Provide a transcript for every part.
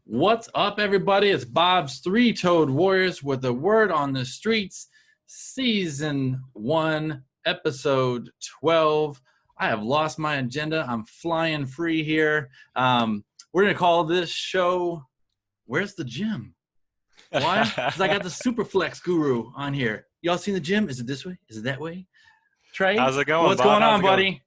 What's up, everybody? It's Bob's Three-Toed Warriors with a Word on the Streets, Season 1, Episode 12. I have lost my agenda. I'm flying free here. We're going to call this show, Where's the Gym? Why? Because I got the Superflex Guru on here. Y'all seen the gym? Is it this way? Is it that way? Trey? How's it going, what's Bob? going on, buddy?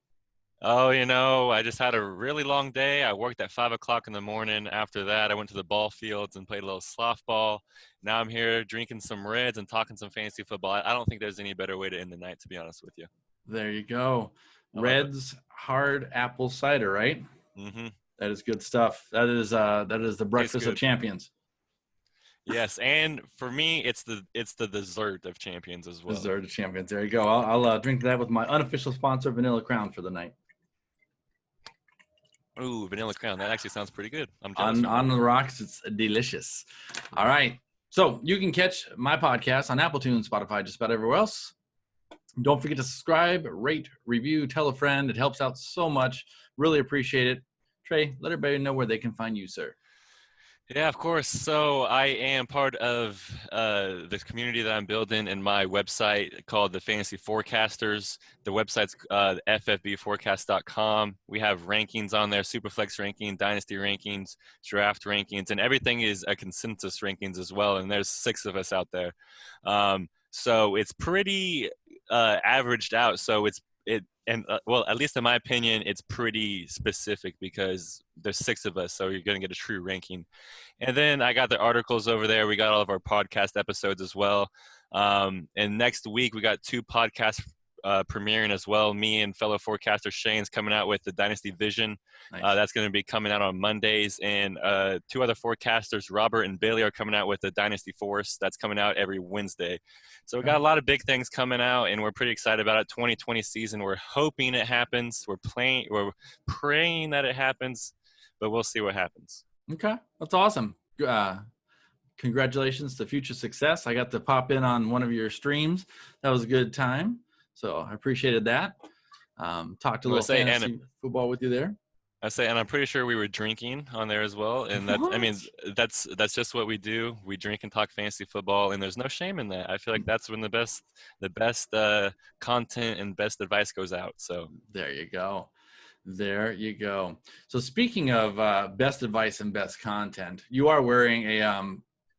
Oh, I just had a really long day. I worked at 5 o'clock in the morning. After that, I went to the ball fields and played a little softball. Now I'm here drinking some Reds and talking some fantasy football. I don't think there's any better way to end the night, to be honest with you. There you go. Reds hard apple cider, right? Mm-hmm. That is good stuff. That is the breakfast of champions. Yes, and for me, it's the dessert of champions as well. Dessert of champions. There you go. I'll drink that with my unofficial sponsor, Vanilla Crown, for the night. Ooh, Vanilla Crown. That actually sounds pretty good. I'm on the rocks. It's delicious. All right. So you can catch my podcast on Apple Tunes, Spotify, just about everywhere else. Don't forget to subscribe, rate, review, tell a friend. It helps out so much. Really appreciate it. Trey, let everybody know where they can find you, sir. Yeah, of course. So I am part of this community that I'm building in my website called the Fantasy Forecasters. The website's ffbforecast.com. We have rankings on there, Superflex ranking, Dynasty rankings, draft rankings, and everything is a consensus rankings as well. And there's 6 of us out there. So it's pretty averaged out. So at least in my opinion, it's pretty specific because there's 6 of us, so you're going to get a true ranking. And then I got the articles over there. We got all of our podcast episodes as well. And next week, we got 2 podcasts premiering as well. Me and fellow forecaster Shane's coming out with the Dynasty Vision. Nice. That's going to be coming out on Mondays. And 2 other forecasters, Robert and Bailey, are coming out with the Dynasty Force. That's coming out every Wednesday. So we got a lot of big things coming out, and we're pretty excited about it. 2020 season, we're hoping it happens. We're praying that it happens, but we'll see what happens. Okay, that's awesome. Congratulations to future success. I got to pop in on one of your streams. That was a good time. So I appreciated that. Talked a little fantasy football with you there. And I'm pretty sure we were drinking on there as well. And that's just what we do. We drink and talk fantasy football, and there's no shame in that. I feel like that's when the best content and best advice goes out. So there you go. There you go. So speaking of best advice and best content, you are wearing a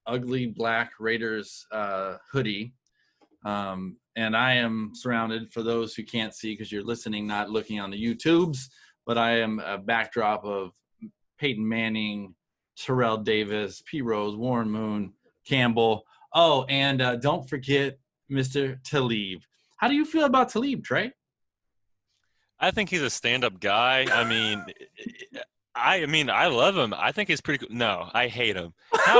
ugly black Raiders hoodie. And I am surrounded, for those who can't see because you're listening, not looking on the YouTubes, but I am a backdrop of Peyton Manning, Terrell Davis, P. Rose, Warren Moon, Campbell. Oh, and don't forget Mr. Talib. How do you feel about Talib, Trey? I think he's a stand-up guy. I love him. I think he's pretty cool. No, I hate him.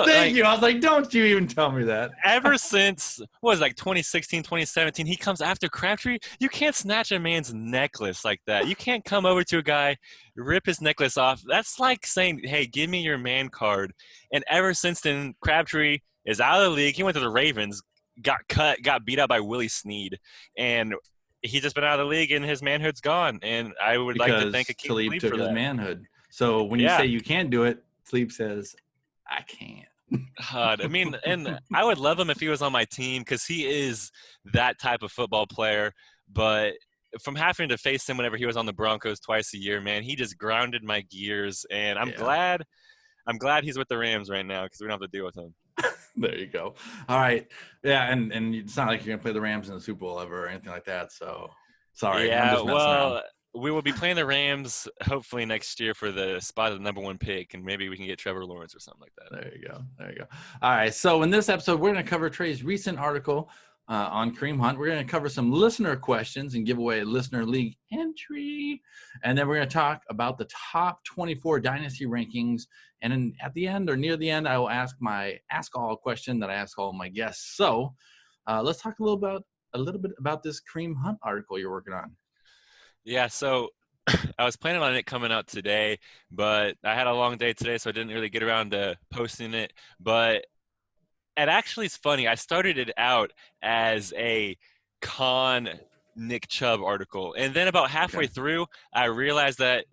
Thank you. I was like, don't you even tell me that. Ever since, 2016, 2017, he comes after Crabtree. You can't snatch a man's necklace like that. You can't come over to a guy, rip his necklace off. That's like saying, hey, give me your man card. And ever since then, Crabtree is out of the league. He went to the Ravens, got beat out by Willie Snead. And he's just been out of the league, and his manhood's gone. And I would like to thank Akeem Talib took his manhood. So when you say you can't do it, Talib says, I can't. And I would love him if he was on my team because he is that type of football player. But from having to face him whenever he was on the Broncos twice a year, man, he just grounded my gears. And I'm glad he's with the Rams right now because we don't have to deal with him. There you go. All right. Yeah, and it's not like you're going to play the Rams in the Super Bowl ever or anything like that. So, sorry. Yeah, I'm just messing around. We will be playing the Rams hopefully next year for the spot of the number 1 pick, and maybe we can get Trevor Lawrence or something like that. There you go. All right, so in this episode, we're going to cover Trey's recent article on Kareem Hunt. We're going to cover some listener questions and give away a listener league entry, and then we're going to talk about the top 24 dynasty rankings. And then at the end or near the end, I will ask my ask all question that I ask all my guests. So let's talk a little bit about this Kareem Hunt article you're working on. Yeah, so I was planning on it coming out today, but I had a long day today, so I didn't really get around to posting it. But it actually is funny. I started it out as a Nick Chubb article, and then about halfway through, I realized that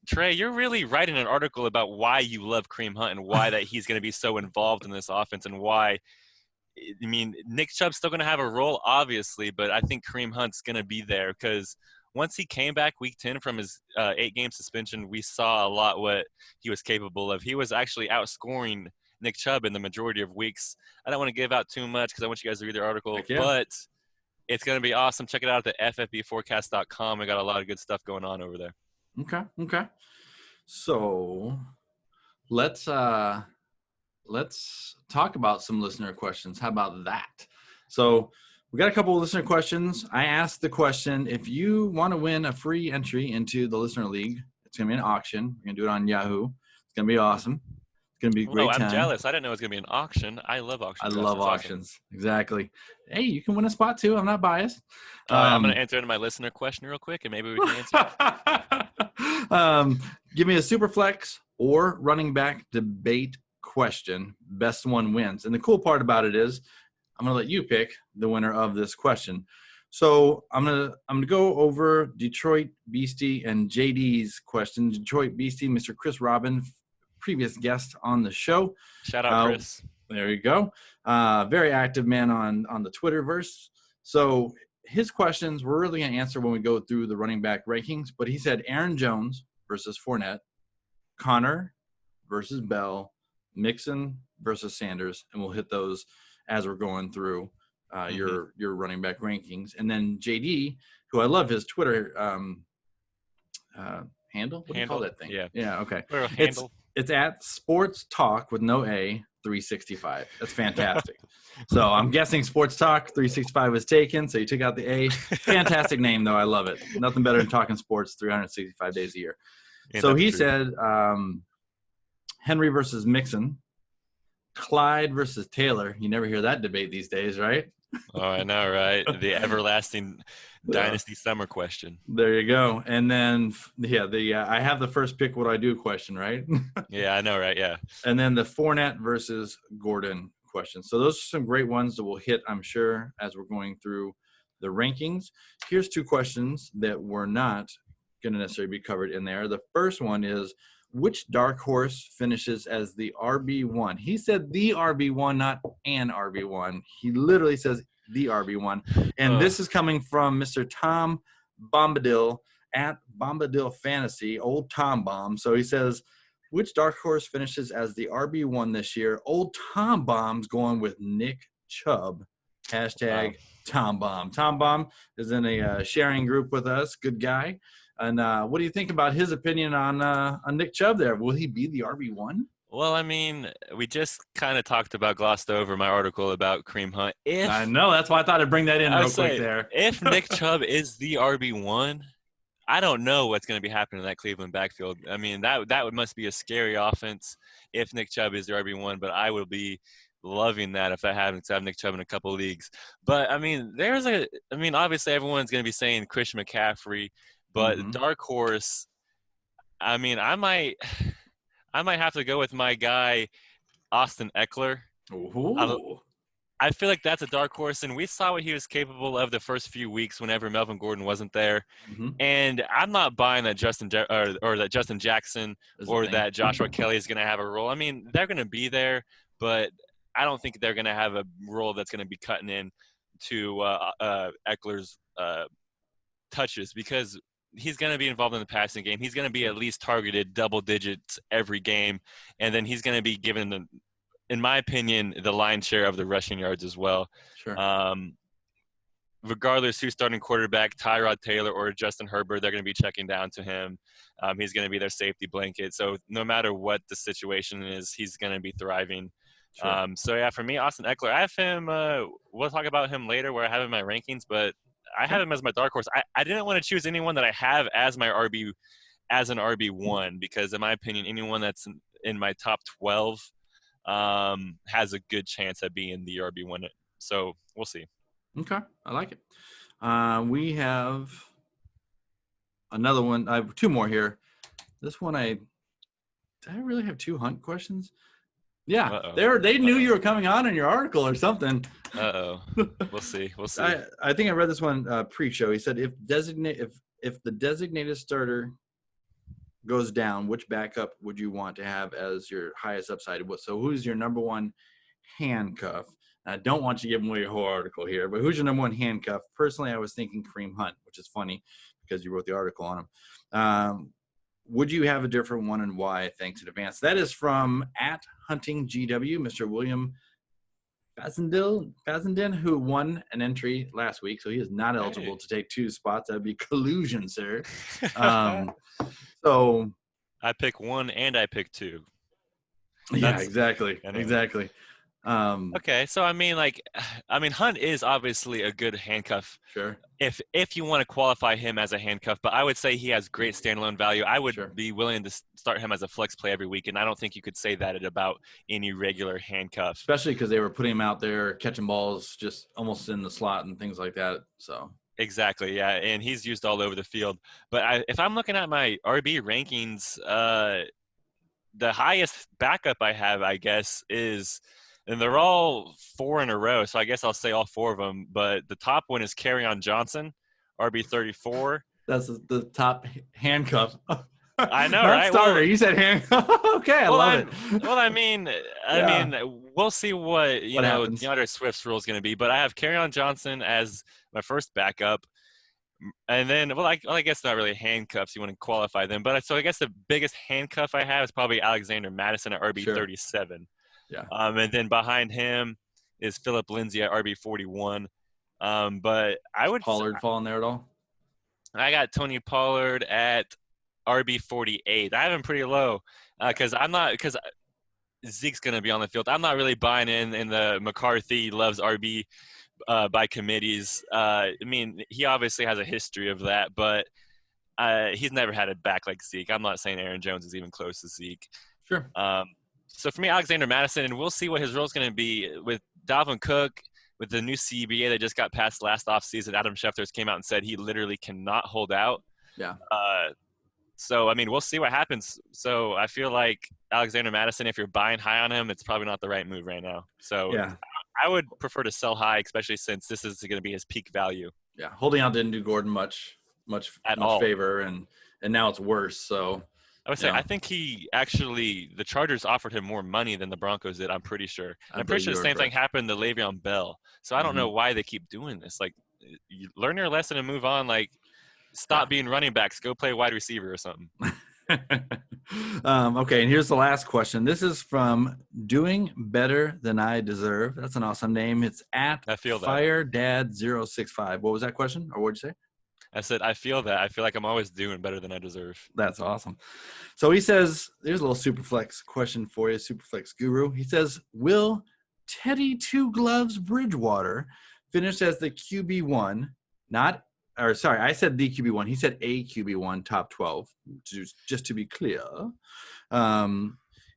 Trey, you're really writing an article about why you love Kareem Hunt and why that he's going to be so involved in this offense and why. I mean, Nick Chubb's still going to have a role, obviously, but I think Kareem Hunt's going to be there because once he came back week 10 from his 8-game suspension, we saw a lot what he was capable of. He was actually outscoring Nick Chubb in the majority of weeks. I don't want to give out too much because I want you guys to read the article, but it's going to be awesome. Check it out at the ffbforecast.com. We got a lot of good stuff going on over there. Okay. So let's talk about some listener questions. How about that? So we got a couple of listener questions. I asked the question, if you want to win a free entry into the listener league, it's going to be an auction. We're going to do it on Yahoo. It's going to be awesome. It's going to be a great time. I'm jealous. I didn't know it was going to be an auction. I love auctions. I love auctions. Awesome. Exactly. Hey, you can win a spot too. I'm not biased. I'm going to enter into my listener question real quick, and maybe we can answer. Give me a super flex or running back debate question. Best one wins. And the cool part about it is I'm going to let you pick the winner of this question. So I'm gonna go over Detroit Beastie and JD's question. Detroit Beastie, Mr. Chris Robin, previous guest on the show. Shout out, Chris. There you go. Very active man on the Twitterverse. So his questions we're really going to answer when we go through the running back rankings. But he said Aaron Jones versus Fournette, Connor versus Bell, Mixon versus Sanders, and we'll hit those as we're going through your running back rankings. And then JD, who I love his Twitter handle. What do you call that thing? Yeah. Okay. It's at Sports Talk with no A 365. That's fantastic. So I'm guessing Sports Talk 365 was taken. So you took out the A. Fantastic name though. I love it. Nothing better than talking sports 365 days a year. So he said Henry versus Mixon, Clyde versus Taylor. You never hear that debate these days, right? Oh, I know, right? The everlasting Dynasty summer question. There you go. And then, I have the first pick what I do question, right? Yeah, I know, right? Yeah. And then the Fournette versus Gordon question. So those are some great ones that we'll hit, I'm sure, as we're going through the rankings. Here's two questions that were not going to necessarily be covered in there. The first one is, which dark horse finishes as the RB1? He said the RB1, not an RB1. He literally says the RB1. And this is coming from Mr. Tom Bombadil at Bombadil Fantasy, old Tom Bomb. So he says, which dark horse finishes as the RB1 this year? Old Tom Bomb's going with Nick Chubb. Hashtag Tom Bomb. Tom Bomb is in a sharing group with us. Good guy. And what do you think about his opinion on Nick Chubb there? Will he be the RB1? Well, I mean, we just kind of glossed over my article about Kareem Hunt. I know. That's why I thought I'd bring that in real quick there. If Nick Chubb is the RB1, I don't know what's going to be happening in that Cleveland backfield. I mean, that must be a scary offense if Nick Chubb is the RB1, but I will be loving that if that happens to have Nick Chubb in a couple of leagues. But, I mean, obviously everyone's going to be saying Christian McCaffrey. But dark horse, I mean, I might have to go with my guy, Austin Eckler. I feel like that's a dark horse, and we saw what he was capable of the first few weeks whenever Melvin Gordon wasn't there. And I'm not buying that that Justin Jackson or that Joshua Kelly is going to have a role. I mean, they're going to be there, but I don't think they're going to have a role that's going to be cutting in to Eckler's touches because – he's going to be involved in the passing game. He's going to be at least targeted double digits every game. And then he's going to be given, in my opinion, the lion's share of the rushing yards as well. Sure. Regardless who's starting quarterback, Tyrod Taylor or Justin Herbert, they're going to be checking down to him. He's going to be their safety blanket. So no matter what the situation is, he's going to be thriving. Sure. For me, Austin Eckler, I have him, we'll talk about him later where I have him in my rankings, but I have him as my dark horse. I didn't want to choose anyone that I have as my as an RB1 because, in my opinion, anyone that's in my top 12 has a good chance at being the RB1. So we'll see. Okay, I like it. We have another one. I have two more here. This one, did I really have two Hunt questions? Yeah, they knew you were coming on in your article or something. We'll see. I think I read this one pre-show. He said if the designated starter goes down, which backup would you want to have as your highest upside? So who's your number one handcuff? I don't want you to give away your whole article here, but who's your number one handcuff? Personally, I was thinking Kareem Hunt, which is funny because you wrote the article on him. Would you have a different one and why? Thanks in advance. That is from @HuntingGW, Mr. William Fazenden, who won an entry last week, so he is not eligible to take 2 spots. That'd be collusion, sir. So I pick 1 and I pick 2. Yeah, exactly. Exactly. Okay, so I mean, Hunt is obviously a good handcuff. Sure. If you want to qualify him as a handcuff, but I would say he has great standalone value. I would be willing to start him as a flex play every week, and I don't think you could say that about any regular handcuff. Especially because they were putting him out there catching balls just almost in the slot and things like that. So exactly, yeah, and he's used all over the field. But if I'm looking at my RB rankings, the highest backup I have, I guess, is. And they're all 4 in a row, so I guess I'll say all 4 of them. But the top one is Kerryon Johnson, RB34. That's the top handcuff. I know, right? Starter. You said handcuff. Okay, I love it. Well, I mean, we'll see what happens. DeAndre Swift's role is going to be. But I have Kerryon Johnson as my first backup. And then, I guess not really handcuffs. You want to qualify them. But so I guess the biggest handcuff I have is probably Alexander Madison at RB37. Sure. Yeah. And then behind him is Phillip Lindsay at RB41. But I would Pollard fall in there at all? I got Tony Pollard at RB48. I have him pretty low because Zeke's going to be on the field. I'm not really buying in the McCarthy loves RB by committees. I mean, he obviously has a history of that, but he's never had a back like Zeke. I'm not saying Aaron Jones is even close to Zeke. Sure. So for me, Alexander Madison, and we'll see what his role is going to be with Dalvin Cook, with the new CBA that just got passed last offseason. Adam Schefter came out and said he literally cannot hold out. Yeah. So, I mean, we'll see what happens. So I feel like Alexander Madison, if you're buying high on him, it's probably not the right move right now. So yeah. I would prefer to sell high, especially since this is going to be his peak value. Yeah, holding out didn't do Gordon much favor, and now it's worse. So I would say I think the Chargers offered him more money than the Broncos did. I'm pretty sure. I'm pretty sure the same thing happened to Le'Veon Bell. So I don't know why they keep doing this. Like, you learn your lesson and move on. Like, stop being running backs. Go play wide receiver or something. Okay, and here's the last question. This is from Doing Better Than I Deserve. That's an awesome name. It's at FireDad065. What was that question, or what'd you say? I said, I feel that. I feel like I'm always doing better than I deserve. That's awesome. So he says, there's a little Superflex question for you, Superflex Guru. He says, will Teddy Two Gloves Bridgewater finish as the QB1? I said the QB1. He said a QB1, top 12, just to be clear.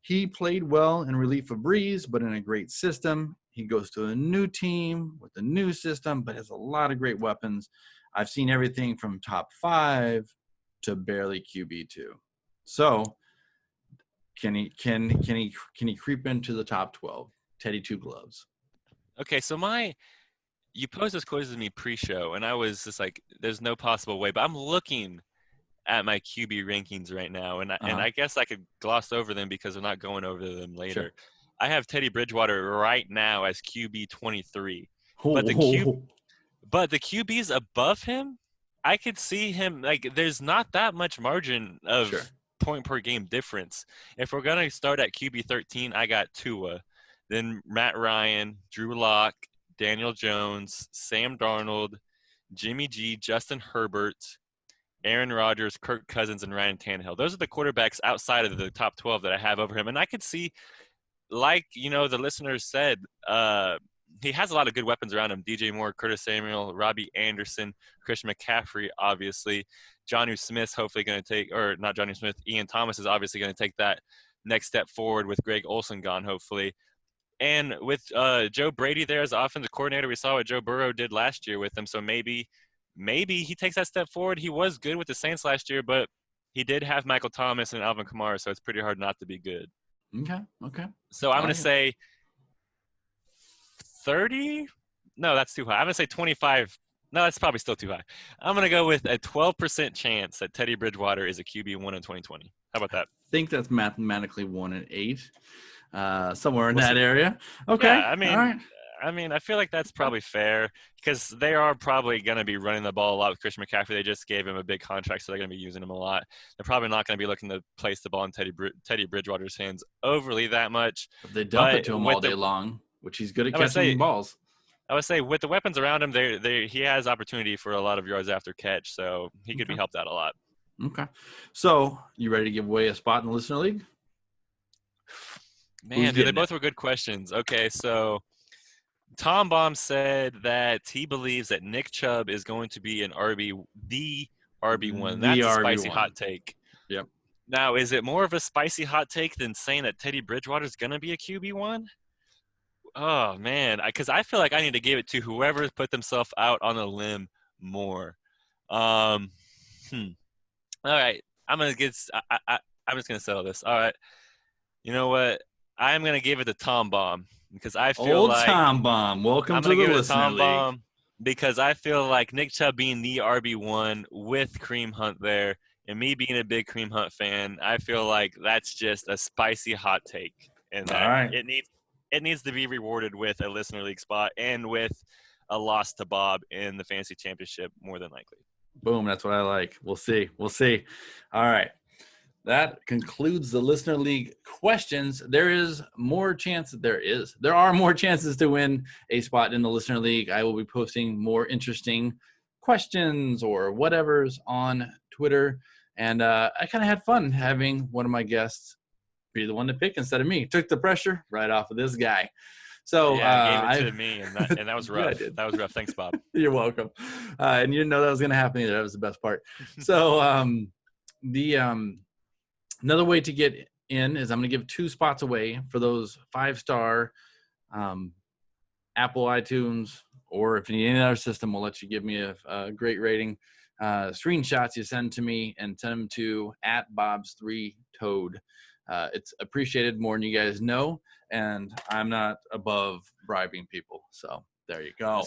He played well in relief of Breeze, but in a great system. He goes to a new team with a new system, but has a lot of great weapons. I've seen everything from top 5 to barely QB2. So can he creep into the top 12? Teddy Two Gloves. Okay, so you posed this quiz to me pre-show, and I was just like, there's no possible way. But I'm looking at my QB rankings right now, and I guess I could gloss over them because we're not going over them later. Sure. I have Teddy Bridgewater right now as QB 23. But the QBs above him, I could see him, like, there's not that much margin of point per game difference. If we're going to start at QB 13, I got Tua, then Matt Ryan, Drew Lock, Daniel Jones, Sam Darnold, Jimmy G, Justin Herbert, Aaron Rodgers, Kirk Cousins, and Ryan Tannehill. Those are the quarterbacks outside of the top 12 that I have over him. And I could see, like, the listeners said, he has a lot of good weapons around him. DJ Moore, Curtis Samuel, Robbie Anderson, Christian McCaffrey, obviously. Jonnu Smith's hopefully going to take – or not Jonnu Smith, Ian Thomas is obviously going to take that next step forward with Greg Olsen gone, hopefully. And with Joe Brady there as the offensive coordinator, we saw what Joe Burrow did last year with him. So maybe he takes that step forward. He was good with the Saints last year, but he did have Michael Thomas and Alvin Kamara, so it's pretty hard not to be good. Okay. So I'm going to say 30? No, that's too high. I'm going to say 25 No, that's probably still too high. I'm going to go with a 12% chance that Teddy Bridgewater is a QB1 in 2020. How about that? I think that's mathematically 1 in 8, somewhere in We'll that see. area. Yeah, Okay. All right. I mean, I feel like that's probably fair because they are probably going to be running the ball a lot with Christian McCaffrey. They just gave him a big contract, so they're going to be using him a lot. They're probably not going to be looking to place the ball in Teddy Bridgewater's hands overly that much. If they dump it But to him all day long, which he's good at I would say, catching balls. I would say with the weapons around him, he has opportunity for a lot of yards after catch, so he could be Okay. helped out a lot. Okay. So, you ready to give away a spot in the listener league? Man, dude, they both were good questions. Okay, so Tom Baum said that he believes that Nick Chubb is going to be the RB1. The That's a spicy RB1. hot take. Yep. Now, is it more of a spicy hot take than saying that Teddy Bridgewater is going to be a QB1? Oh, man, because I feel like I need to give it to whoever put themselves out on a limb more. Um, All right, I'm gonna get. I'm just gonna settle this. All right, you know what? I'm gonna give it to Tom Baum because I feel Old like Tom Bomb. Welcome I'm to gonna the give it to listener Tom league. Baum because I feel like Nick Chubb being the RB1 with Kareem Hunt there, and me being a big Kareem Hunt fan, I feel like that's just a spicy hot take, and All that right. it needs to be rewarded with a listener league spot and with a loss to Bob in the fantasy championship more than likely. Boom. That's what I like. We'll see. We'll see. All right. That concludes the listener league questions. There are more chances to win a spot in the listener league. I will be posting more interesting questions or whatever's on Twitter. And I kind of had fun having one of my guests be the one to pick instead of me. Took the pressure right off of this guy. So Yeah, gave it to me, and that was rough. I did. That was rough. Thanks, Bob. You're welcome. And you didn't know that was going to happen either. That was the best part. So the another way to get in is I'm going to give 2 spots away for those 5-star Apple iTunes, or if you need any other system, we'll let you give me a great rating. Screenshots you send to me and send them to @Bob's3Toad. It's appreciated more than you guys know, and I'm not above bribing people. So there you go.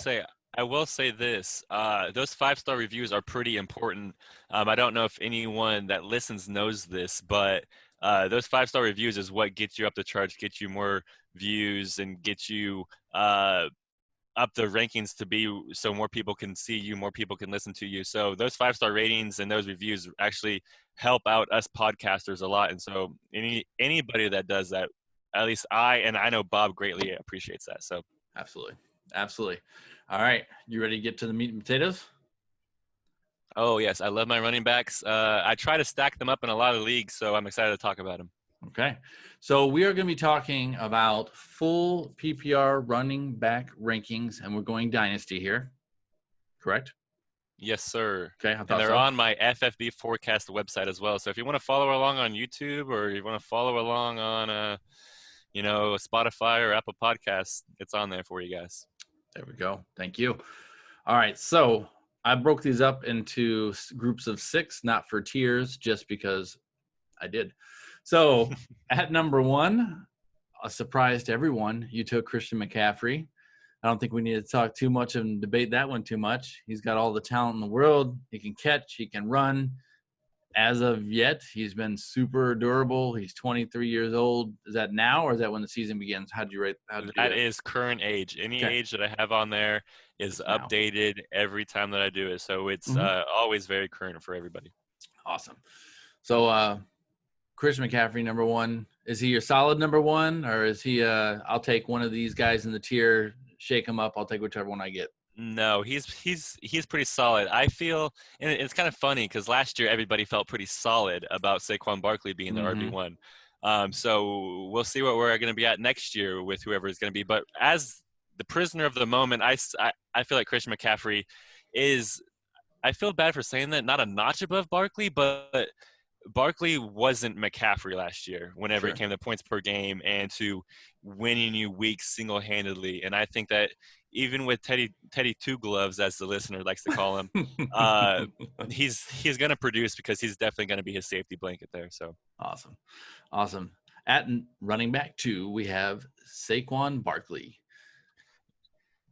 I will say this: those 5-star reviews are pretty important. I don't know if anyone that listens knows this, but those 5-star reviews is what gets you up the charts, gets you more views, and gets you up the rankings to be so more people can see you, more people can listen to you. So those 5-star ratings and those reviews actually help out us podcasters a lot. And so anybody that does that, at least I know Bob greatly appreciates that. So absolutely. All right, you ready to get to the meat and potatoes? Oh yes, I love my running backs. I try to stack them up in a lot of leagues, so I'm excited to talk about them. Okay, so we are going to be talking about full PPR running back rankings, and we're going Dynasty here, correct? Yes, sir. Okay, and they're on my FFB forecast website as well. So if you want to follow along on YouTube or you want to follow along on, Spotify or Apple Podcasts, it's on there for you guys. There we go. Thank you. All right, so I broke these up into groups of 6, not for tiers, just because I did. So at number 1, a surprise to everyone, you took Christian McCaffrey. I don't think we need to talk too much and debate that one too much. He's got all the talent in the world. He can catch. He can run. As of yet, he's been super durable. He's 23 years old. Is that now or is that when the season begins? How do you rate? That is current age. Any age that I have on there is updated every time that I do it. So it's always very current for everybody. Awesome. So Christian McCaffrey, number 1. Is he your solid number 1 or is he I'll take one of these guys in the tier, shake him up. I'll take whichever one I get. No, he's pretty solid. I feel, and it's kind of funny because last year everybody felt pretty solid about Saquon Barkley being the RB1. So we'll see what we're going to be at next year with whoever is going to be. But as the prisoner of the moment, I feel like Christian McCaffrey is. I feel bad for saying that, not a notch above Barkley, but Barkley wasn't McCaffrey last year whenever it came to points per game and to winning you weeks single-handedly. And I think that even with Teddy Two Gloves, as the listener likes to call him, he's going to produce because he's definitely going to be his safety blanket there. So awesome. At running back 2, we have Saquon Barkley.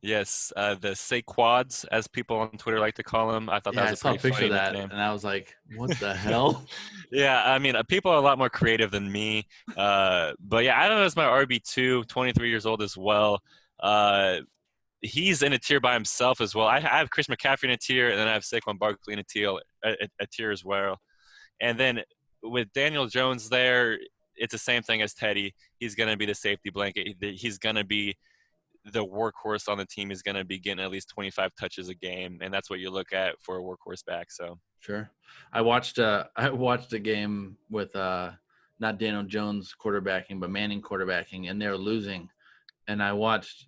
Yes, the Saquads, as people on Twitter like to call them. I thought that Yeah, was I a saw a pretty picture funny of that, nickname. and I was like, "What the hell?" Yeah, I mean, people are a lot more creative than me. But yeah, I don't know. It's my RB2, 23 years old as well. Uh, he's in a tier by himself as well. I have Chris McCaffrey in a tier, and then I have Saquon Barkley in a tier as well. And then with Daniel Jones there, it's the same thing as Teddy. He's going to be the safety blanket. He's going to be the workhorse on the team. Is going to be getting at least 25 touches a game, and that's what you look at for a workhorse back. So Sure. I watched a game with not Daniel Jones quarterbacking, but Manning quarterbacking, and they're losing. And I watched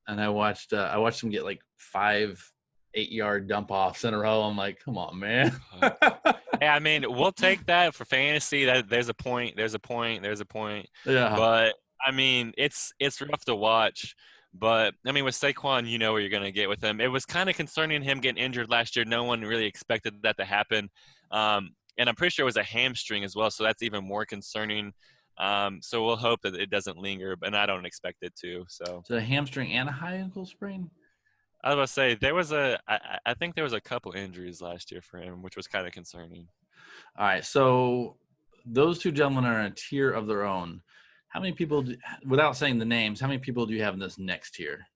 them get like 5 8-yard dump offs in a row. I'm like, come on, man. yeah, I mean, we'll take that for fantasy. That there's a point, there's a point, there's a point. Yeah, But I mean, it's rough to watch. But I mean, with Saquon, you know what you're gonna get with him. It was kind of concerning him getting injured last year. No one really expected that to happen. And I'm pretty sure it was a hamstring as well, so that's even more concerning. So we'll hope that it doesn't linger, and I don't expect it to. So so a hamstring and a high ankle sprain. I was about to say I think there was a couple injuries last year for him, which was kind of concerning. All right, so those two gentlemen are in a tier of their own. How many people, without saying the names, how many people do you have in this next tier?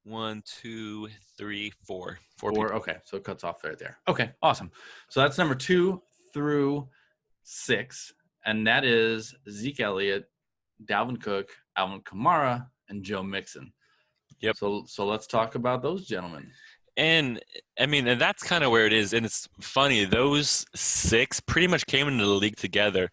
1, 2, 3, 4. Four 4. people. Okay, so it cuts off right there. Okay, awesome. So that's number 2 through 6, and that is Zeke Elliott, Dalvin Cook, Alvin Kamara, and Joe Mixon. Yep. So let's talk about those gentlemen. And I mean, and that's kind of where it is. And it's funny, those 6 pretty much came into the league together.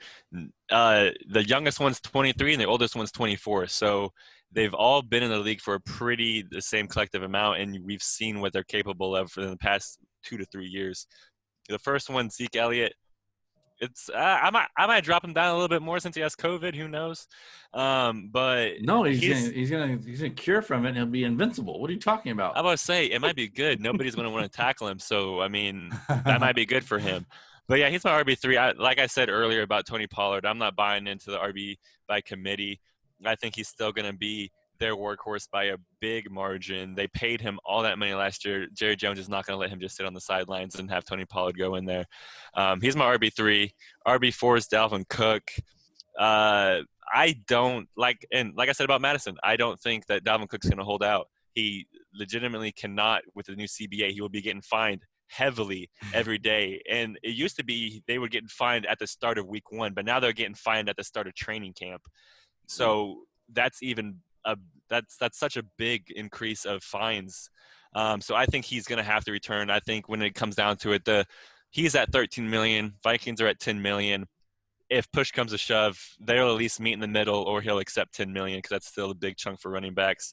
The youngest one's 23 and the oldest one's 24. So they've all been in the league for the same collective amount. And we've seen what they're capable of for the past 2 to 3 years. The first one, Zeke Elliott. It's I might drop him down a little bit more since he has COVID. Who knows? But No, he's he's gonna cure from it and he'll be invincible. What are you talking about? I was say it might be good. Nobody's going to want to tackle him, so I mean that might be good for him. But yeah, he's my RB3. Like I said earlier about Tony Pollard, I'm not buying into the RB by committee. I think he's still going to be their workhorse by a big margin. They paid him all that money last year. Jerry Jones is not going to let him just sit on the sidelines and have Tony Pollard go in there. He's my RB3. RB4 is Dalvin Cook. I don't like, and like I said about Madison, I don't think that Dalvin Cook's going to hold out. He legitimately cannot with the new CBA. He will be getting fined heavily every day. And it used to be they were getting fined at the start of week 1, but now they're getting fined at the start of training camp. So that's even that's such a big increase of fines. So I think he's going to have to return. I think when it comes down to it, he's at 13 million. Vikings are at 10 million. If push comes to shove, they'll at least meet in the middle, or he'll accept 10 million because that's still a big chunk for running backs.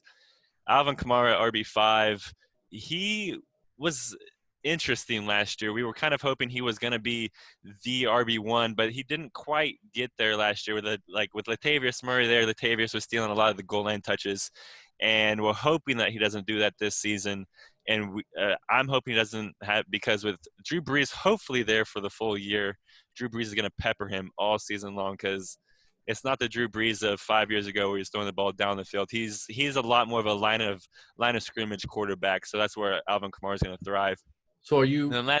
Alvin Kamara, RB5. He was interesting last year. We were kind of hoping he was going to be the RB1, but he didn't quite get there last year. With Latavius Murray there, Latavius was stealing a lot of the goal line touches, and we're hoping that he doesn't do that this season. And I'm hoping he doesn't have, because with Drew Brees hopefully there for the full year, Drew Brees is going to pepper him all season long because it's not the Drew Brees of 5 years ago where he's throwing the ball down the field. He's a lot more of a line of scrimmage quarterback. So that's where Alvin Kamara is going to thrive. So And then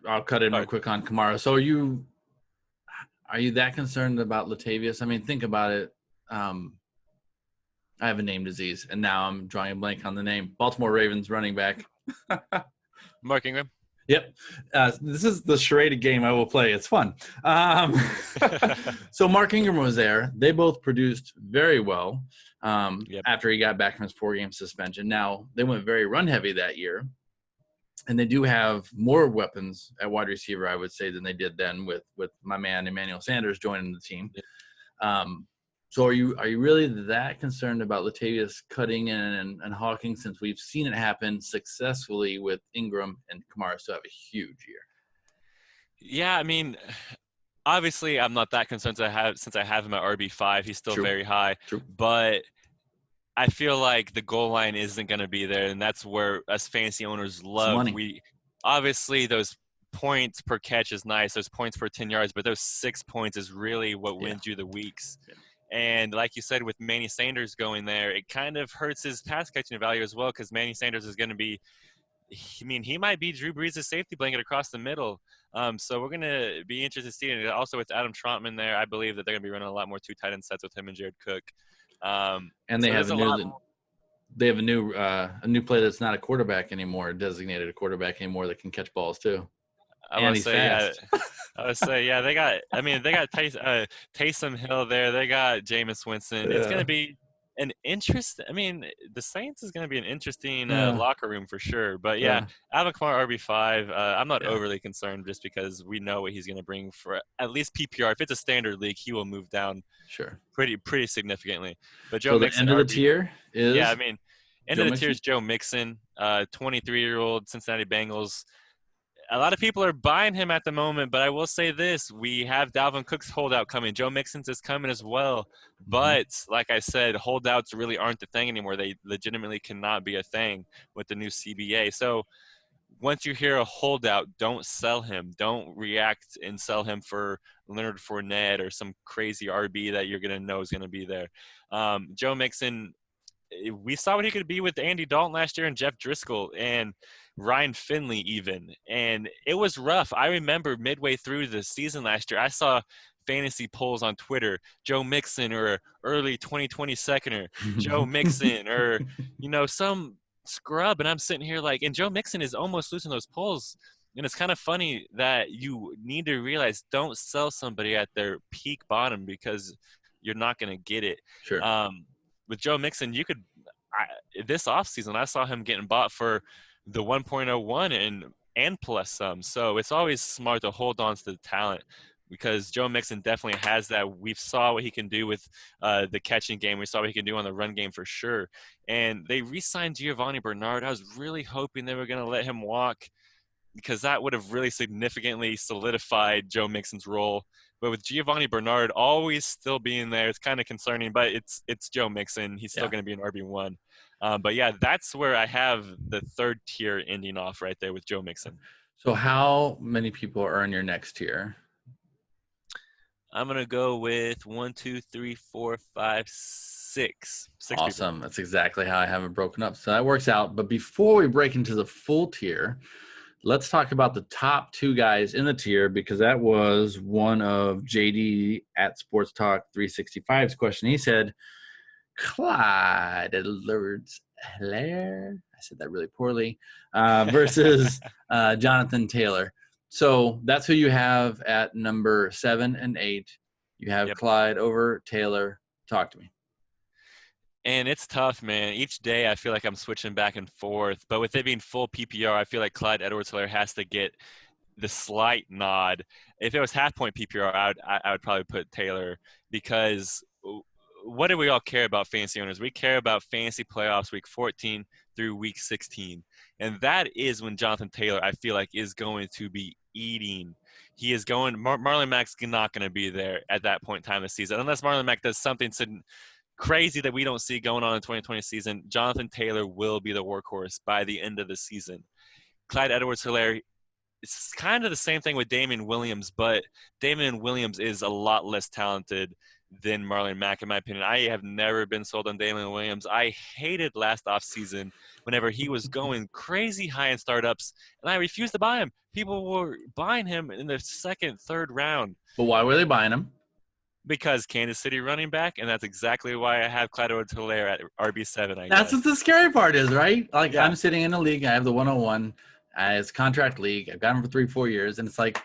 I'll cut in real quick on Kamara. So are you that concerned about Latavius? I mean, think about it. I have a name disease, and now I'm drawing a blank on the name. Baltimore Ravens running back. Mark Ingram. Yep. This is the charade game I will play. It's fun. So Mark Ingram was there. They both produced very well after he got back from his 4-game suspension. Now, they went very run-heavy that year, and they do have more weapons at wide receiver, I would say, than they did then with my man Emmanuel Sanders joining the team. So are you really that concerned about Latavius cutting in and hawking, since we've seen it happen successfully with Ingram and Kamara still have a huge year? Yeah, I mean, obviously I'm not that concerned since I have him at RB5. He's still very high. True. But I feel like the goal line isn't going to be there, and that's where us fantasy owners love. Obviously those points per catch is nice. Those points per 10 yards, but those 6 points is really what wins you the weeks. And like you said, with Manny Sanders going there, it kind of hurts his pass catching value as well, because Manny Sanders is going to be, I mean, he might be Drew Brees' safety blanket across the middle. So we're going to be interested to see it. Also with Adam Trotman there, I believe that they're going to be running a lot more 2 tight end sets with him and Jared Cook. And they So have there's a lot more. they have a new play that's not a quarterback anymore, designated a quarterback anymore, that can catch balls too. And he's fast. I would say, yeah, they got Taysom Hill there. They got Jameis Winston. It's going to be an interest. I mean, the Saints is going to be an interesting locker room for sure. But yeah, Alvin Kamara RB5. I'm not overly concerned, just because we know what he's going to bring for at least PPR. If it's a standard league, he will move down pretty significantly. But Joe Mixon, the end of the tier is end of the tier is Joe Mixon, 23-year-old Cincinnati Bengals. A lot of people are buying him at the moment, but I will say this. We have Dalvin Cook's holdout coming. Joe Mixon's is coming as well. But like I said, holdouts really aren't the thing anymore. They legitimately cannot be a thing with the new CBA. So once you hear a holdout, don't sell him. Don't react and sell him for Leonard Fournette or some crazy RB that you're going to know is going to be there. Joe Mixon, we saw what he could be with Andy Dalton last year and Jeff Driscoll and Ryan Finley even. And it was rough. I remember midway through the season last year, I saw fantasy polls on Twitter, Joe Mixon or early 2020 seconder, Joe Mixon or, some scrub. And I'm sitting here and Joe Mixon is almost losing those polls. And it's kind of funny that you need to realize, don't sell somebody at their peak bottom, because you're not going to get it. Sure. With Joe Mixon, this offseason, I saw him getting bought for the 1.01 and plus some. So it's always smart to hold on to the talent, because Joe Mixon definitely has that. We saw what he can do with the catching game. We saw what he can do on the run game for sure. And they re-signed Giovanni Bernard. I was really hoping they were going to let him walk, because that would have really significantly solidified Joe Mixon's role. But with Giovanni Bernard always still being there, it's kind of concerning. But it's Joe Mixon. He's still going to be an RB1. But yeah, that's where I have the third tier ending off right there with Joe Mixon. So how many people are in your next tier? I'm going to go with 1, 2, 3, 4, 5, 6. Awesome. People. That's exactly how I have it broken up. So that works out. But before we break into the full tier, let's talk about the top 2 guys in the tier, because that was one of JD at Sports Talk 365's question. He said, Clyde Edwards-Helaire, I said that really poorly, versus Jonathan Taylor. So that's who you have at number 7 and 8. You have Clyde over Taylor. Talk to me. And it's tough, man. Each day I feel like I'm switching back and forth. But with it being full PPR, I feel like Clyde Edwards-Helaire has to get the slight nod. If it was half-point PPR, I would probably put Taylor, because what do we all care about, fantasy owners? We care about fantasy playoffs week 14 through week 16. And that is when Jonathan Taylor, I feel like, is going to be eating. He is going – Marlon Mack's not going to be there at that point in time of the season. Unless Marlon Mack does something crazy that we don't see going on in the 2020 season, Jonathan Taylor will be the workhorse by the end of the season. Clyde Edwards-Helaire, it's kind of the same thing with Damian Williams, but Damian Williams is a lot less talented than Marlon Mack, in my opinion. I have never been sold on Damian Williams. I hated last offseason whenever he was going crazy high in startups, and I refused to buy him. People were buying him in the second, third round. But why were they buying him? Because Kansas City running back, and that's exactly why I have Clyde Edwards-Helaire at RB7. That's what the scary part is, right? I'm sitting in a league. I have the 101 as contract league. I've got him for 3-4 years, and it's like,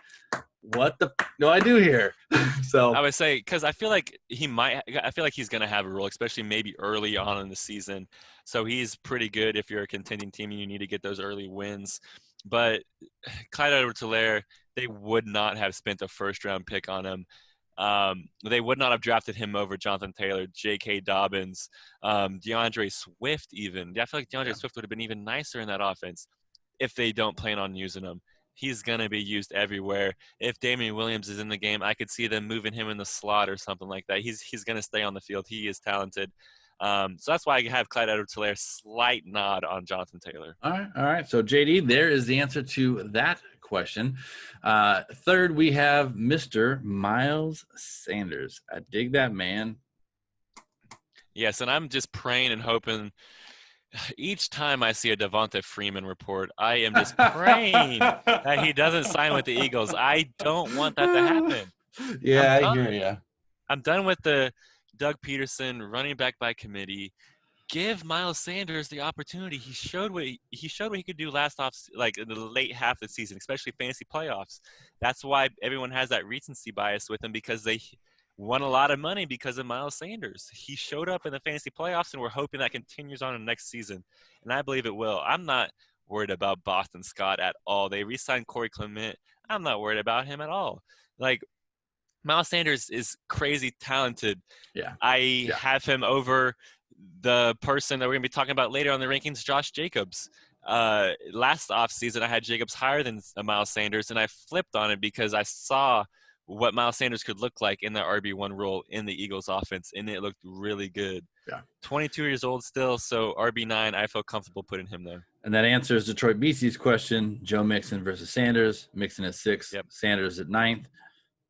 what the do I do here? So I would say, because I feel like he's going to have a role, especially maybe early on in the season. So he's pretty good if you're a contending team and you need to get those early wins. But Clyde Edwards-Helaire, they would not have spent a first-round pick on him. They would not have drafted him over Jonathan Taylor, J.K. Dobbins, DeAndre Swift even. I feel like DeAndre Swift would have been even nicer in that offense if they don't plan on using him. He's going to be used everywhere. If Damian Williams is in the game, I could see them moving him in the slot or something like that. He's going to stay on the field. He is talented. So that's why I have Clyde Edwards-Helaire, slight nod on Jonathan Taylor. All right. So, JD, there is the answer to that question. Third, we have Mr. Miles Sanders. I dig that man. Yes, and I'm just praying and hoping each time I see a Devonta Freeman report, I am just praying that he doesn't sign with the Eagles. I don't want that to happen. I'm Yeah, I done. hear you. I'm done with the Doug Peterson running back by committee. Give Miles Sanders the opportunity. He showed what he could do last off, like in the late half of the season, especially fantasy playoffs. That's why everyone has that recency bias with him, because they won a lot of money because of Miles Sanders. He showed up in the fantasy playoffs, and we're hoping that continues on in the next season. And I believe it will. I'm not worried about Boston Scott at all. They re-signed Corey Clement. I'm not worried about him at all. Like, Miles Sanders is crazy talented. Yeah. I Yeah. have him over the person that we're going to be talking about later on the rankings, Josh Jacobs. Last offseason, I had Jacobs higher than Miles Sanders, and I flipped on it because I saw what Miles Sanders could look like in that RB1 role in the Eagles offense, and it looked really good. Yeah. 22 years old still, so RB9, I feel comfortable putting him there. And that answers Detroit BC's question. Joe Mixon versus Sanders. Mixon at 6, Yep. Sanders at 9th.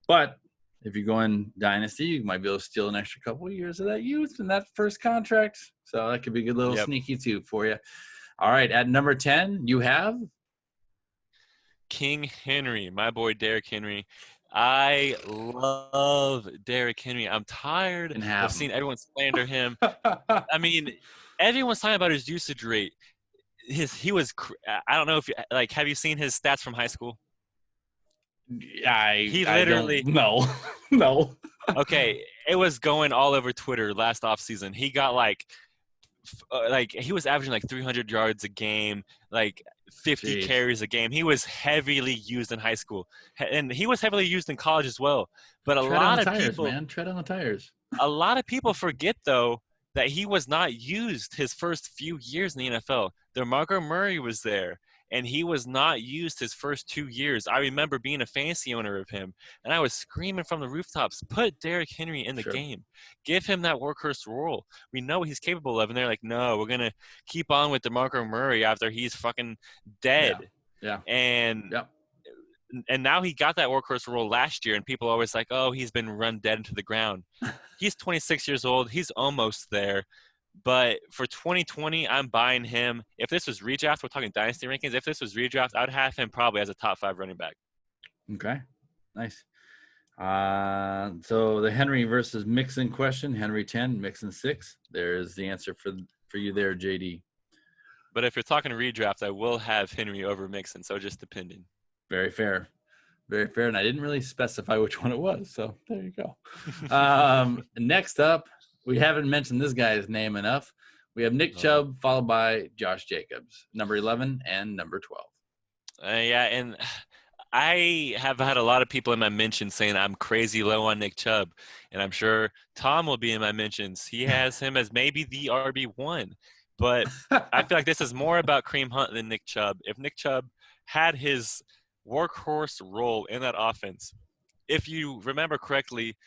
But if you go in Dynasty, you might be able to steal an extra couple of years of that youth in that first contract. So that could be a good little sneaky too for you. All right, at number 10, you have King Henry, my boy Derrick Henry. I love Derrick Henry. I'm tired of seeing everyone slander him. I mean, everyone's talking about his usage rate. I don't know if like, have you seen his stats from high school? He literally no. Okay, it was going all over Twitter last offseason. He got like he was averaging like 300 yards a game, like 50 carries a game. He was heavily used in high school, and he was heavily used in college as well. But tread on the tires. A lot of people forget though that he was not used his first few years in the NFL. DeMarco Murray was there, and he was not used his first 2 years. I remember being a fantasy owner of him, and I was screaming from the rooftops, put Derrick Henry in the game. Give him that workhorse role. We know what he's capable of. And they're like, no, we're going to keep on with DeMarco Murray after he's fucking dead. Yeah. And now he got that workhorse role last year, and people are always like, oh, he's been run dead into the ground. He's 26 years old. He's almost there. But for 2020, I'm buying him. If this was redraft, we're talking dynasty rankings. If this was redraft, I'd have him probably as a top 5 running back. Okay, nice. So the Henry versus Mixon question: Henry 10, Mixon 6. There's the answer for you there, JD. But if you're talking redraft, I will have Henry over Mixon. So just depending. Very fair. Very fair. And I didn't really specify which one it was. So there you go. Next up, we haven't mentioned this guy's name enough. We have Nick Chubb, followed by Josh Jacobs, number 11 and number 12. Yeah, and I have had a lot of people in my mentions saying I'm crazy low on Nick Chubb, and I'm sure Tom will be in my mentions. He has him as maybe the RB1, but I feel like this is more about Kareem Hunt than Nick Chubb. If Nick Chubb had his workhorse role in that offense, if you remember correctly,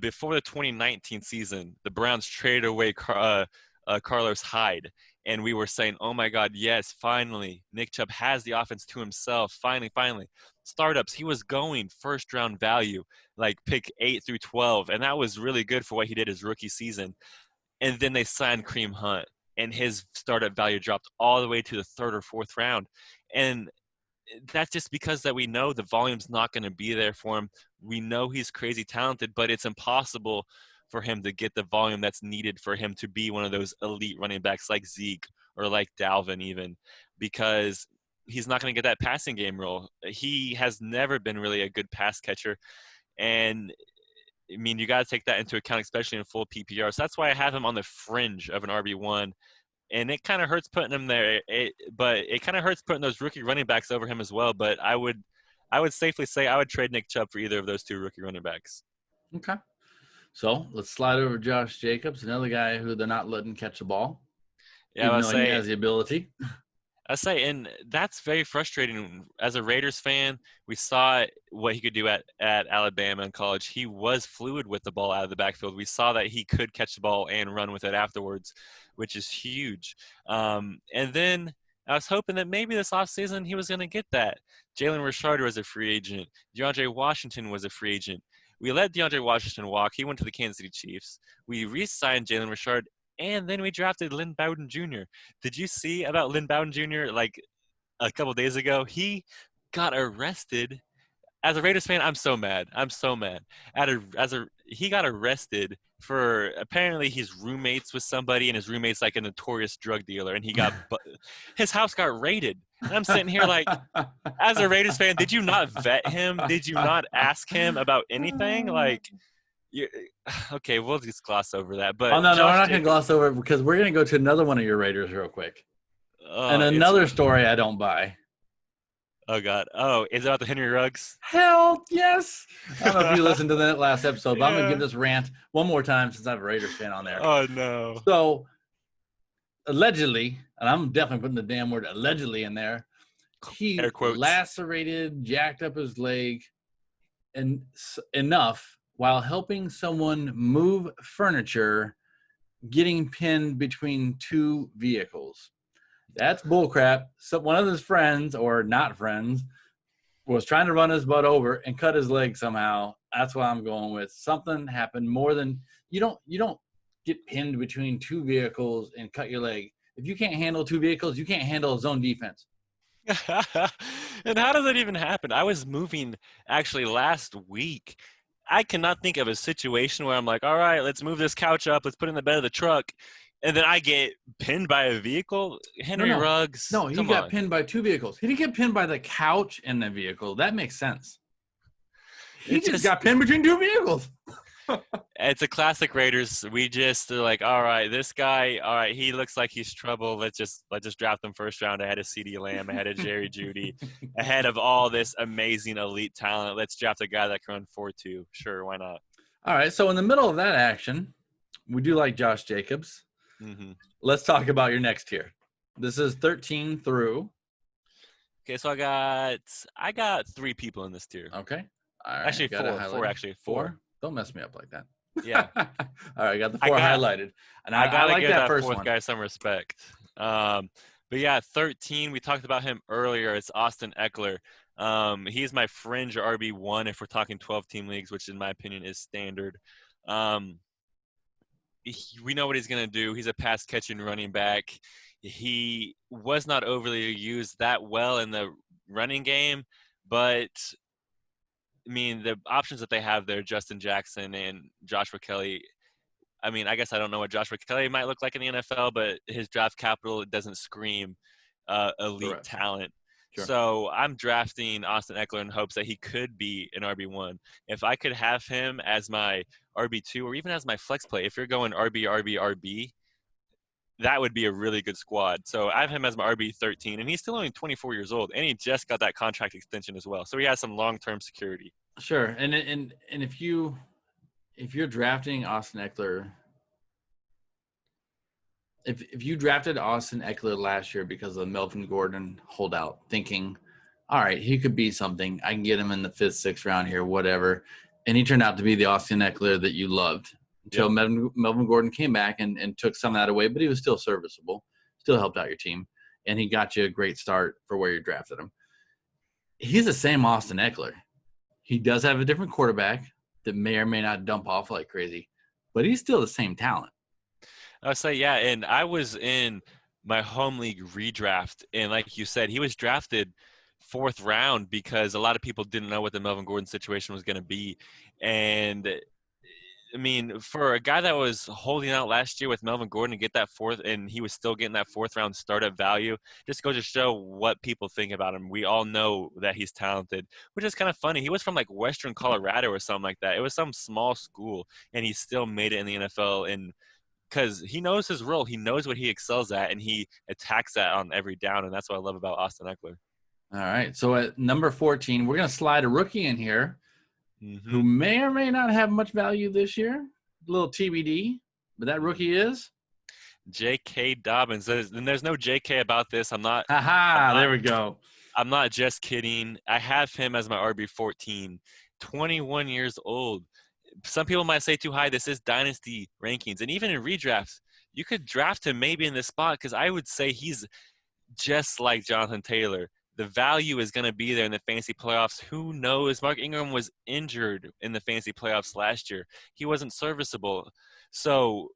before the 2019 season, the Browns traded away Carlos Hyde. And we were saying, oh, my God, yes, finally, Nick Chubb has the offense to himself. Finally. Startups, he was going first-round value, like pick 8 through 12. And that was really good for what he did his rookie season. And then they signed Kareem Hunt, and his startup value dropped all the way to the 3rd or 4th round. And that's just because that we know the volume's not going to be there for him. We know he's crazy talented, but it's impossible for him to get the volume that's needed for him to be one of those elite running backs like Zeke or like Dalvin even, because he's not going to get that passing game role. He has never been really a good pass catcher. And I mean, you got to take that into account, especially in full PPR. So that's why I have him on the fringe of an RB1. And it kind of hurts putting him there. But it kind of hurts putting those rookie running backs over him as well. But I would safely say I would trade Nick Chubb for either of those 2 rookie running backs. Okay. So let's slide over Josh Jacobs, another guy who they're not letting catch the ball. Yeah, even though he has the ability. And that's very frustrating. As a Raiders fan, we saw what he could do at Alabama in college. He was fluid with the ball out of the backfield. We saw that he could catch the ball and run with it afterwards, which is huge. And then I was hoping that maybe this offseason he was going to get that. Jalen Richard was a free agent. DeAndre Washington was a free agent. We let DeAndre Washington walk. He went to the Kansas City Chiefs. We re-signed Jalen Richard, and then we drafted Lynn Bowden Jr. Did you see about Lynn Bowden Jr. like a couple days ago? He got arrested. As a Raiders fan, I'm so mad. I'm so mad. He got arrested for apparently he's roommates with somebody, and his roommate's like a notorious drug dealer, and his house got raided. And I'm sitting here like, as a Raiders fan, did you not vet him? Did you not ask him about anything? Like, you, okay, we'll just gloss over that. But Oh, no, we're Josh not going to Jacobs, gloss over it because we're going to go to another one of your Raiders real quick. And it's another story I don't buy. oh God, oh, is it about the Henry Ruggs? Hell yes. I don't know if you listened to that last episode, but I'm going to Yeah. give this rant one more time since I have a Raiders fan on there. Oh no. So, allegedly, and I'm definitely putting the damn word allegedly in there, he Air quotes. lacerated, jacked up his leg and enough while helping someone move furniture, getting pinned between two vehicles. That's bullcrap. So one of his friends, or not friends, was trying to run his butt over and cut his leg somehow. That's what I'm going with. Something happened more than you don't get pinned between two vehicles and cut your leg. If you can't handle two vehicles, you can't handle a zone defense. And how does that even happen? I was moving actually last week. I cannot think of a situation where I'm like, all right, let's move this couch up. Let's put it in the bed of the truck. And then I get pinned by a vehicle. Henry Ruggs. No, he got pinned by two vehicles. He didn't get pinned by the couch and the vehicle. That makes sense. He just got pinned between two vehicles. It's a classic Raiders. They're like, all right, this guy, all right, he looks like he's trouble. Let's just draft him first round ahead of CeeDee Lamb, ahead of Jerry Jeudy, ahead of all this amazing elite talent. Let's draft a guy that can run 4.2. Sure, why not? All right, so in the middle of that action, we do like Josh Jacobs. Mm-hmm. Let's talk about your next tier. This is 13 through. Okay, so I got 3 people in this tier. Okay. All right. Actually, four. Don't mess me up like that. Yeah. All right, I got the 4 highlighted. And I gotta like give that that first fourth one. guy some respect. But yeah, 13, we talked about him earlier. It's Austin Eckler. He's my fringe RB1 if we're talking 12-team leagues, which in my opinion is standard. We know what he's going to do. He's a pass-catching running back. He was not overly used that well in the running game, but I mean, the options that they have there, Justin Jackson and Joshua Kelly, I mean, I guess I don't know what Joshua Kelly might look like in the NFL, but his draft capital doesn't scream elite Correct. talent. Sure. So I'm drafting Austin Eckler in hopes that he could be an RB1. If I could have him as my RB2 or even as my flex play, if you're going RB, that would be a really good squad. So I have him as my RB13, and he's still only 24 years old, and he just got that contract extension as well. So he has some long-term security. Sure. And if you're drafting Austin Eckler, if you drafted Austin Eckler last year because of Melvin Gordon holdout, thinking, all right, he could be something. I can get him in the 5th, 6th round here, whatever. And he turned out to be the Austin Eckler that you loved until Melvin Gordon came back and took some of that away, but he was still serviceable, still helped out your team, and he got you a great start for where you drafted him. He's the same Austin Eckler. He does have a different quarterback that may or may not dump off like crazy, but he's still the same talent. I would say, yeah, and I was in my home league redraft, and like you said, he was drafted 4th round because a lot of people didn't know what the Melvin Gordon situation was going to be. And I mean, for a guy that was holding out last year with Melvin Gordon to get that 4th, and he was still getting that 4th round startup value, just goes to show what people think about him. We all know that he's talented, which is kind of funny. He was from like Western Colorado or something like that. It was some small school, and he still made it in the NFL. And because he knows his role, he knows what he excels at, and he attacks that on every down, and that's what I love about Austin Eckler. All right, so at number 14, we're going to slide a rookie in here who may or may not have much value this year. A little TBD, but that rookie is? J.K. Dobbins. There's no J.K. about this. There we go. I'm not just kidding. I have him as my RB14, 21 years old. Some people might say too high. This is dynasty rankings. And even in redrafts, you could draft him maybe in this spot because I would say he's just like Jonathan Taylor. the value is going to be there in the fantasy playoffs. Who knows? Mark Ingram was injured in the fantasy playoffs last year. He wasn't serviceable. So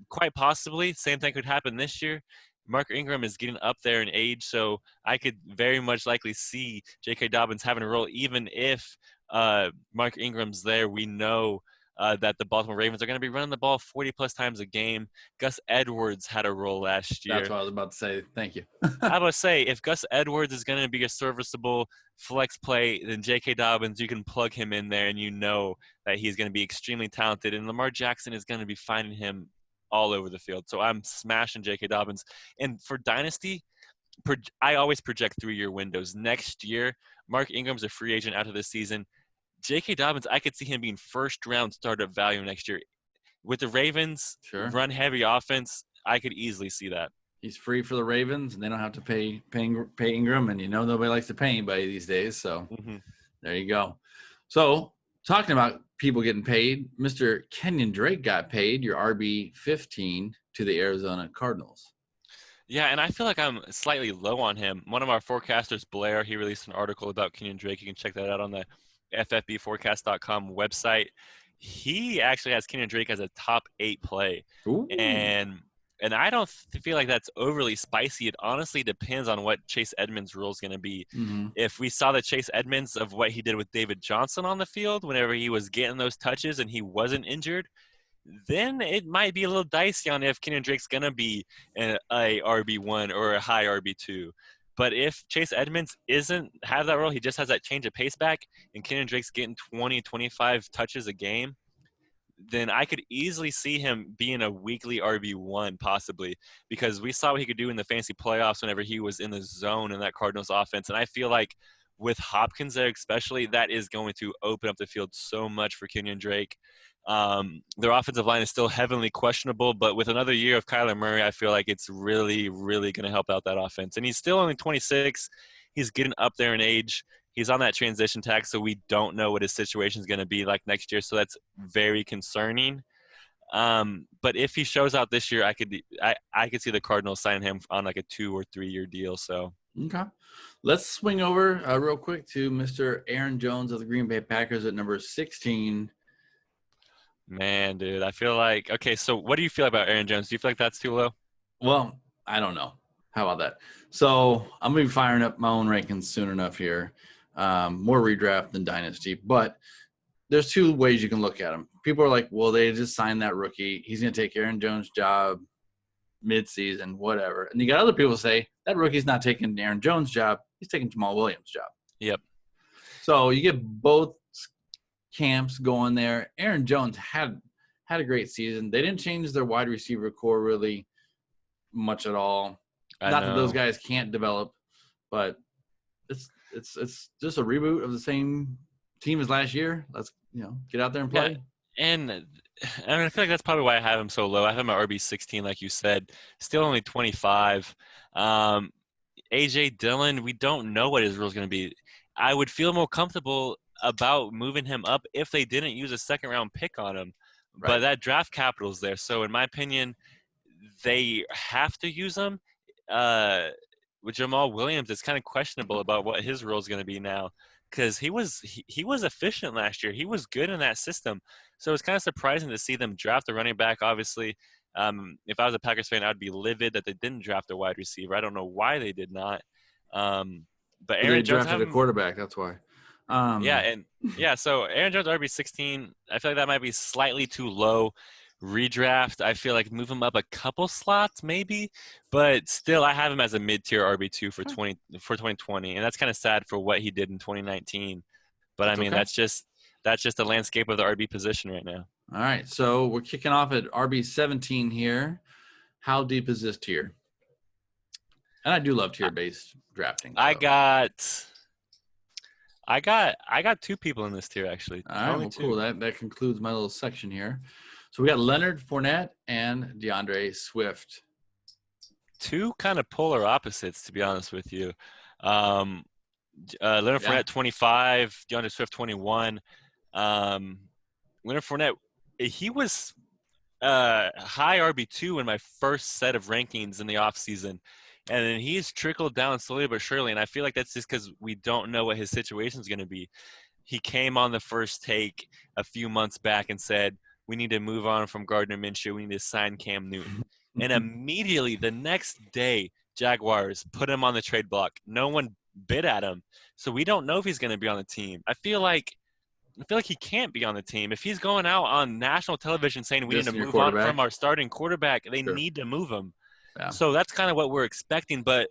quite possibly, same thing could happen this year. Mark Ingram is getting up there in age, so I could very much likely see J.K. Dobbins having a role, even if Mark Ingram's there. We know that the Baltimore Ravens are going to be running the ball 40-plus times a game. Gus Edwards had a role last That's year. what I was about to say. Thank you. I would say if Gus Edwards is going to be a serviceable flex play, then J.K. Dobbins, you can plug him in there, and you know that he's going to be extremely talented. And Lamar Jackson is going to be finding him all over the field. So I'm smashing J.K. Dobbins. And for Dynasty, I always project 3-year windows. Next year, Mark Ingram's a free agent after this season. J.K. Dobbins, I could see him being first-round startup value next year. With the Ravens, run-heavy offense, I could easily see that. He's free for the Ravens, and they don't have to pay Ingram, and nobody likes to pay anybody these days. So There you go. So talking about people getting paid, Mr. Kenyon Drake got paid, your RB15 to the Arizona Cardinals. Yeah, and I feel like I'm slightly low on him. One of our forecasters, Blair, he released an article about Kenyon Drake. You can check that out on the ffbforecast.com website. He actually has Kenyon Drake as a top 8 play. Ooh. And I don't feel like that's overly spicy. It honestly depends on what Chase Edmonds' role is going to be. If we saw the Chase Edmonds of what he did with David Johnson on the field whenever he was getting those touches and he wasn't injured, then it might be a little dicey on if Kenyon Drake's going to be a RB1 or a high RB2. But if Chase Edmonds isn't have that role, he just has that change of pace back, and Kenyon Drake's getting 20, 25 touches a game, then I could easily see him being a weekly RB1 possibly, because we saw what he could do in the fantasy playoffs whenever he was in the zone in that Cardinals offense. And I feel like with Hopkins there especially, that is going to open up the field so much for Kenyon Drake. Their offensive line is still heavily questionable, but with another year of Kyler Murray, I feel like it's really, really going to help out that offense. And he's still only 26. He's getting up there in age. He's on that transition tag, so we don't know what his situation is going to be like next year. So that's very concerning. But if he shows out this year, I could see the Cardinals sign him on like a 2 or 3 year deal. So okay, let's swing over real quick to Mr. Aaron Jones of the Green Bay Packers at number 16. Man, dude, I feel like okay. So what do you feel about Aaron Jones? Do you feel like that's too low? Well, I don't know. How about that? So I'm gonna be firing up my own rankings soon enough here. More redraft than dynasty, but there's 2 ways you can look at him. People are like, well, they just signed that rookie. He's going to take Aaron Jones' job mid-season, whatever. And you got other people say that rookie's not taking Aaron Jones' job. He's taking Jamal Williams' job. Yep. So you get both camps going there. Aaron Jones had a great season. They didn't change their wide receiver core really much at all. Not that those guys can't develop, but it's just a reboot of the same team as last year. Let's get out there and play. Yeah. And I feel like that's probably why I have him so low. I have him at RB16, like you said. Still only 25. A.J. Dillon, we don't know what his role is going to be. I would feel more comfortable about moving him up if they didn't use a second-round pick on him. Right. But that draft capital is there. So in my opinion, they have to use him. With Jamal Williams, it's kind of questionable about what his role is going to be now, because he was efficient last year. He was good in that system. So it's kind of surprising to see them draft a running back. Obviously, if I was a Packers fan, I'd be livid that they didn't draft a wide receiver. I don't know why they did not. But Aaron Jones drafted a quarterback. That's why. So Aaron Jones RB16. I feel like that might be slightly too low. Redraft, I feel like move him up a couple slots maybe, but still I have him as a mid-tier RB2 for 2020, and that's kind of sad for what he did in 2019. But I mean, that's just the landscape of the RB position right now. All right, so we're kicking off at RB17 here. How deep is this tier? And I do love tier-based drafting. So. I got 2 people in this tier actually. All right, well, cool. That concludes my little section here. So we got Leonard Fournette and DeAndre Swift. 2 kind of polar opposites, to be honest with you. Leonard Fournette 25, DeAndre Swift 21. Leonard Fournette, he was high RB2 in my first set of rankings in the offseason. And then he's trickled down slowly but surely. And I feel like that's just because we don't know what his situation is going to be. He came on the First Take a few months back and said, we need to move on from Gardner Minshew. We need to sign Cam Newton. And immediately the next day, Jaguars put him on the trade block. No one bid at him. So we don't know if he's going to be on the team. I feel like he can't be on the team. If he's going out on national television saying we need to move on from our starting quarterback, they need to move him. Yeah. So that's kind of what we're expecting. But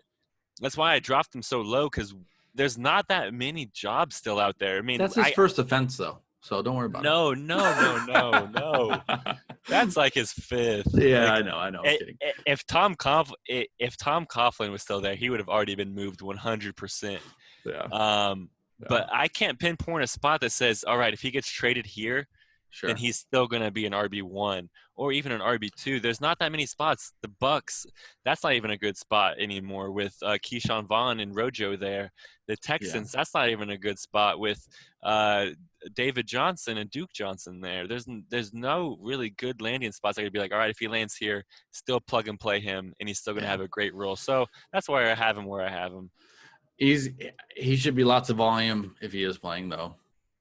that's why I dropped him so low, because there's not that many jobs still out there. I mean, that's his first offense, though. So don't worry about it. No. That's like his fifth. Yeah, like, I know. I'm kidding. If Tom Coughlin was still there, he would have already been moved 100%. Yeah. But I can't pinpoint a spot that says, all right, if he gets traded here, then he's still going to be an RB1 or even an RB2. There's not that many spots. The Bucks, that's not even a good spot anymore with Keyshawn Vaughn and Rojo there. The Texans, that's not even a good spot with David Johnson and Duke Johnson there. There's no really good landing spots. I could be like, all right, if he lands here, still plug and play him, and he's still going to have a great role. So that's why I have him where I have him. He should be lots of volume if he is playing, though.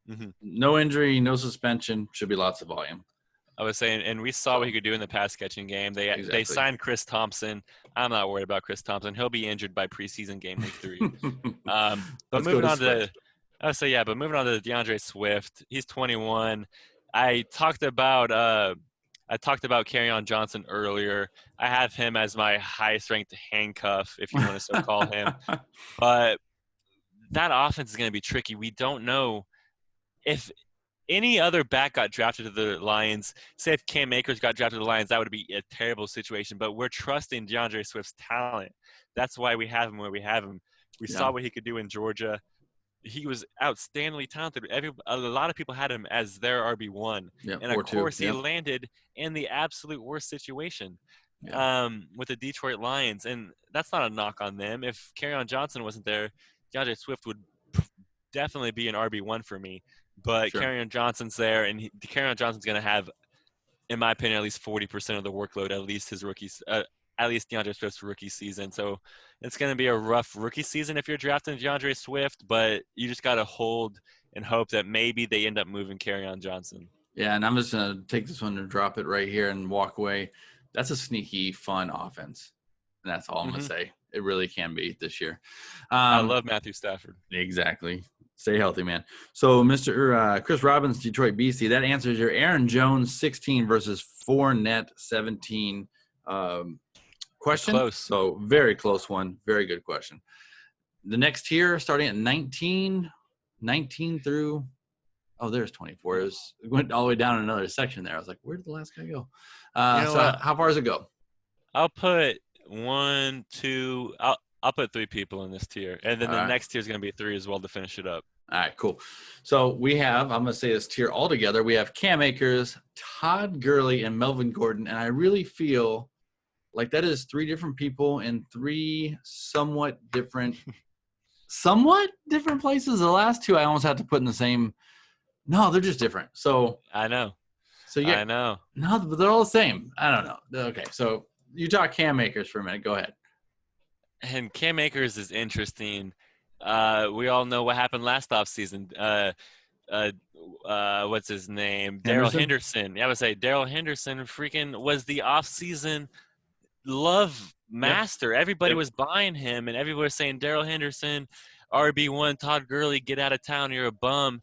Mm-hmm. No injury, no suspension, should be lots of volume. I was saying, and we saw what he could do in the pass catching game. They signed Chris Thompson. I'm not worried about Chris Thompson. He'll be injured by preseason game week 3. But moving on to DeAndre Swift. He's 21. I talked about Kerryon Johnson earlier. I have him as my highest ranked handcuff, if you want to so call him. But that offense is going to be tricky. We don't know if any other back got drafted to the Lions. Say if Cam Akers got drafted to the Lions, that would be a terrible situation. But we're trusting DeAndre Swift's talent. That's why we have him where we have him. We saw what he could do in Georgia. He was outstandingly talented. A lot of people had him as their RB1. And, of course, he landed in the absolute worst situation with the Detroit Lions. And that's not a knock on them. If Kerryon Johnson wasn't there, DeAndre Swift would definitely be an RB1 for me. But Kerryon Johnson's there, and Kerryon Johnson's going to have, in my opinion, at least 40% of the workload, at least DeAndre Swift's rookie season. So it's going to be a rough rookie season if you're drafting DeAndre Swift, but you just got to hold and hope that maybe they end up moving Kerryon Johnson. Yeah, and I'm just going to take this one and drop it right here and walk away. That's a sneaky, fun offense. And that's all I'm going to say. It really can be this year. I love Matthew Stafford. Exactly. Stay healthy, man. So, Mr. Chris Robbins, Detroit BC, that answers your Aaron Jones 16 versus Fournette 17 question. Close. So, very close one. Very good question. The next tier, starting at 19 through – there's 24. It went all the way down another section there. I was like, where did the last guy go? How far does it go? I'll put 1, 2 – I'll put 3 people in this tier. And then the next tier is going to be 3 as well to finish it up. All right, cool. So we have, I'm going to say this tier all together. We have Cam Akers, Todd Gurley, and Melvin Gordon. And I really feel like that is 3 different people in 3 somewhat different places. The last 2 I almost have to put in the same. No, they're just different. So I know. So I know. No, but they're all the same. I don't know. Okay, so you talk Cam Akers for a minute. Go ahead. And Cam Akers is interesting. We all know what happened last offseason. What's his name? Darrell Henderson. Yeah, I would say Darrell Henderson freaking was the offseason love master. Yep. Everybody was buying him, and everybody was saying, Darrell Henderson, RB1, Todd Gurley, get out of town, you're a bum.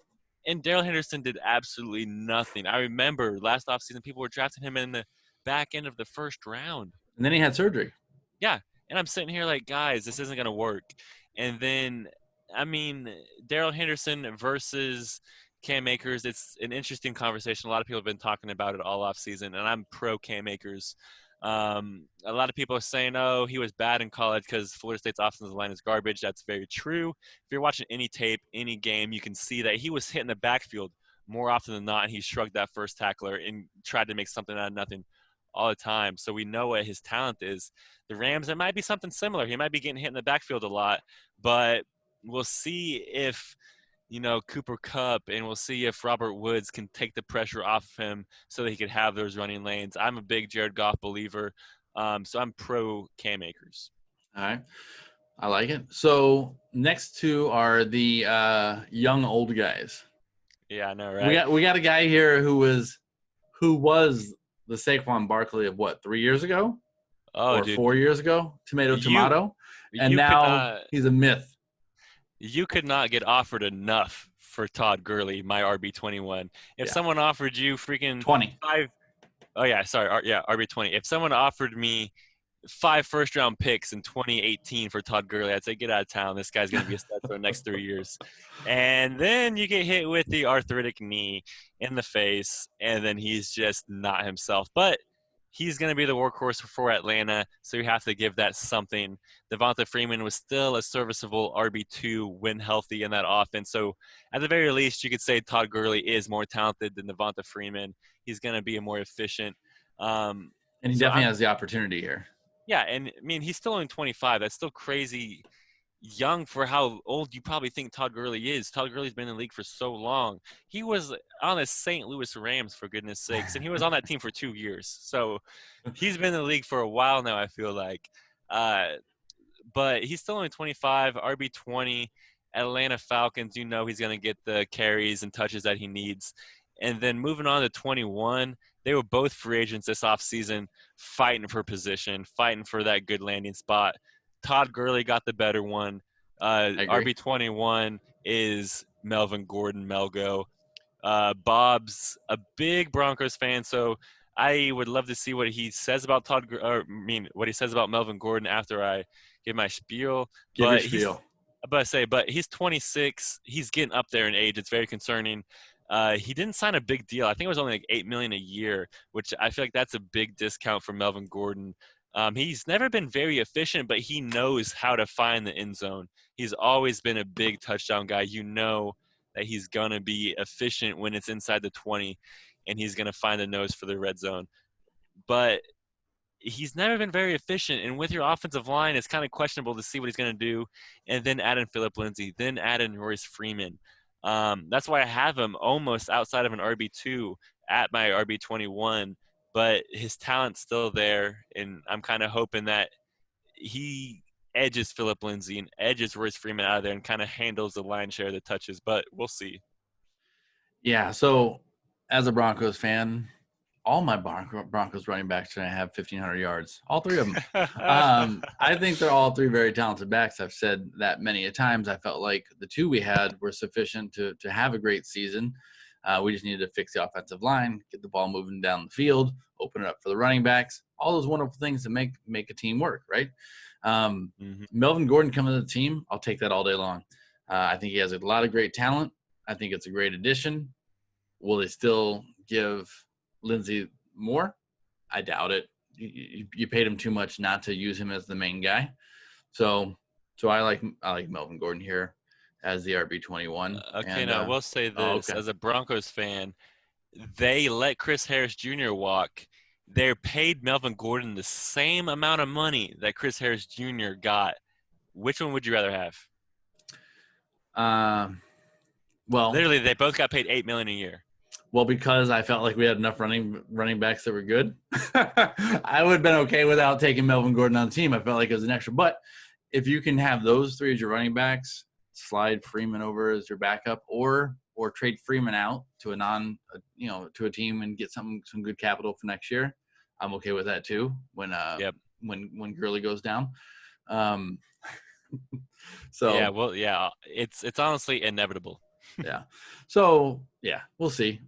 And Darrell Henderson did absolutely nothing. I remember last offseason people were drafting him in the back end of the first round. And then he had surgery. Yeah. And I'm sitting here like, guys, this isn't going to work. And then, I mean, Darrell Henderson versus Cam Akers, it's an interesting conversation. A lot of people have been talking about it all offseason, and I'm pro Cam Akers. A lot of people are saying, oh, he was bad in college because Florida State's offensive line is garbage. That's very true. If you're watching any tape, any game, you can see that he was hitting the backfield more often than not, and he shrugged that first tackler and tried to make something out of nothing all the time. So we know what his talent is. The Rams, it might be something similar. He might be getting hit in the backfield a lot, but we'll see if, Cooper Kupp, and we'll see if Robert Woods can take the pressure off of him so that he could have those running lanes. I'm a big Jared Goff believer, so I'm pro Cam Akers. All right. I like it. So next two are the young old guys. Yeah, I know, We right? got a guy here who was the Saquon Barkley of what, 3 years ago Oh, or dude, 4 years ago? Tomato, you tomato. And you could now not he's a myth. you could not get offered enough for Todd Gurley, my RB21. If Yeah. someone offered you freaking 20. five, oh yeah, sorry, yeah, RB20. If someone offered me 5 first-round picks in 2018 for Todd Gurley, I'd say get out of town. This guy's going to be a stud for the next 3 years. And then you get hit with the arthritic knee in the face, and then he's just not himself. But he's going to be the workhorse for Atlanta, so you have to give that something. Devonta Freeman was still a serviceable RB2 when healthy in that offense. So at the very least, you could say Todd Gurley is more talented than Devonta Freeman. He's going to be a more efficient. And he So definitely I'm has the opportunity here. yeah, and I mean he's still only 25. That's still crazy young for how old you probably think Todd Gurley is. Todd Gurley's been in the league for so long. He was on the St. Louis Rams for goodness sakes, and he was on that team for 2 years. So he's been in the league for a while now. I feel like, uh, but he's still only 25, RB20, Atlanta Falcons. You know he's going to get the carries and touches that he needs. And then moving on to 21, they were both free agents this offseason, fighting for position, fighting for that good landing spot. Todd Gurley got the better one. I agree. RB21 is Melvin Gordon, Melgo. Bob's a big Broncos fan, so I would love to see what he says about what he says about Melvin Gordon after I give my spiel. Give your But spiel. he's 26. He's getting up there in age. It's very concerning. He didn't sign a big deal. I think it was only like $8 million a year, which I feel like that's a big discount for Melvin Gordon. He's never been very efficient, but he knows how to find the end zone. He's always been a big touchdown guy. You know that he's going to be efficient when it's inside the 20, and he's going to find the nose for the red zone. But he's never been very efficient, and with your offensive line, it's kind of questionable to see what he's going to do. And then add in Phillip Lindsay, then add in Royce Freeman. That's why I have him almost outside of an RB2 at my RB21, but his talent's still there, and I'm kind of hoping that he edges Phillip Lindsay and edges Royce Freeman out of there and kind of handles the lion's share of the touches, but we'll see. Yeah. So as a Broncos fan, all my Broncos running backs are going to have 1,500 yards. All three of them. I think they're all three very talented backs. I've said that many a times. I felt like the two we had were sufficient to have a great season. We just needed to fix the offensive line, get the ball moving down the field, open it up for the running backs, all those wonderful things to make a team work, right? Melvin Gordon coming to the team, I'll take that all day long. I think he has a lot of great talent. I think it's a great addition. Will they still give Lindsay more? I doubt it. You paid him too much not to use him as the main guy. So I like Melvin Gordon here as the RB21. Okay, now I will say this. Okay. As a Broncos fan, they let Chris Harris Jr. walk. They paid Melvin Gordon the same amount of money that Chris Harris Jr. got. Which one would you rather have? Well, literally, they both got paid $8 million a year. Well, because I felt like we had enough running backs that were good, I would have been okay without taking Melvin Gordon on the team. I felt like it was an extra. But if you can have those three as your running backs, slide Freeman over as your backup, or trade Freeman out to to a team and get some good capital for next year, I'm okay with that too. When Gurley goes down. So it's honestly inevitable. Yeah. So yeah, we'll see.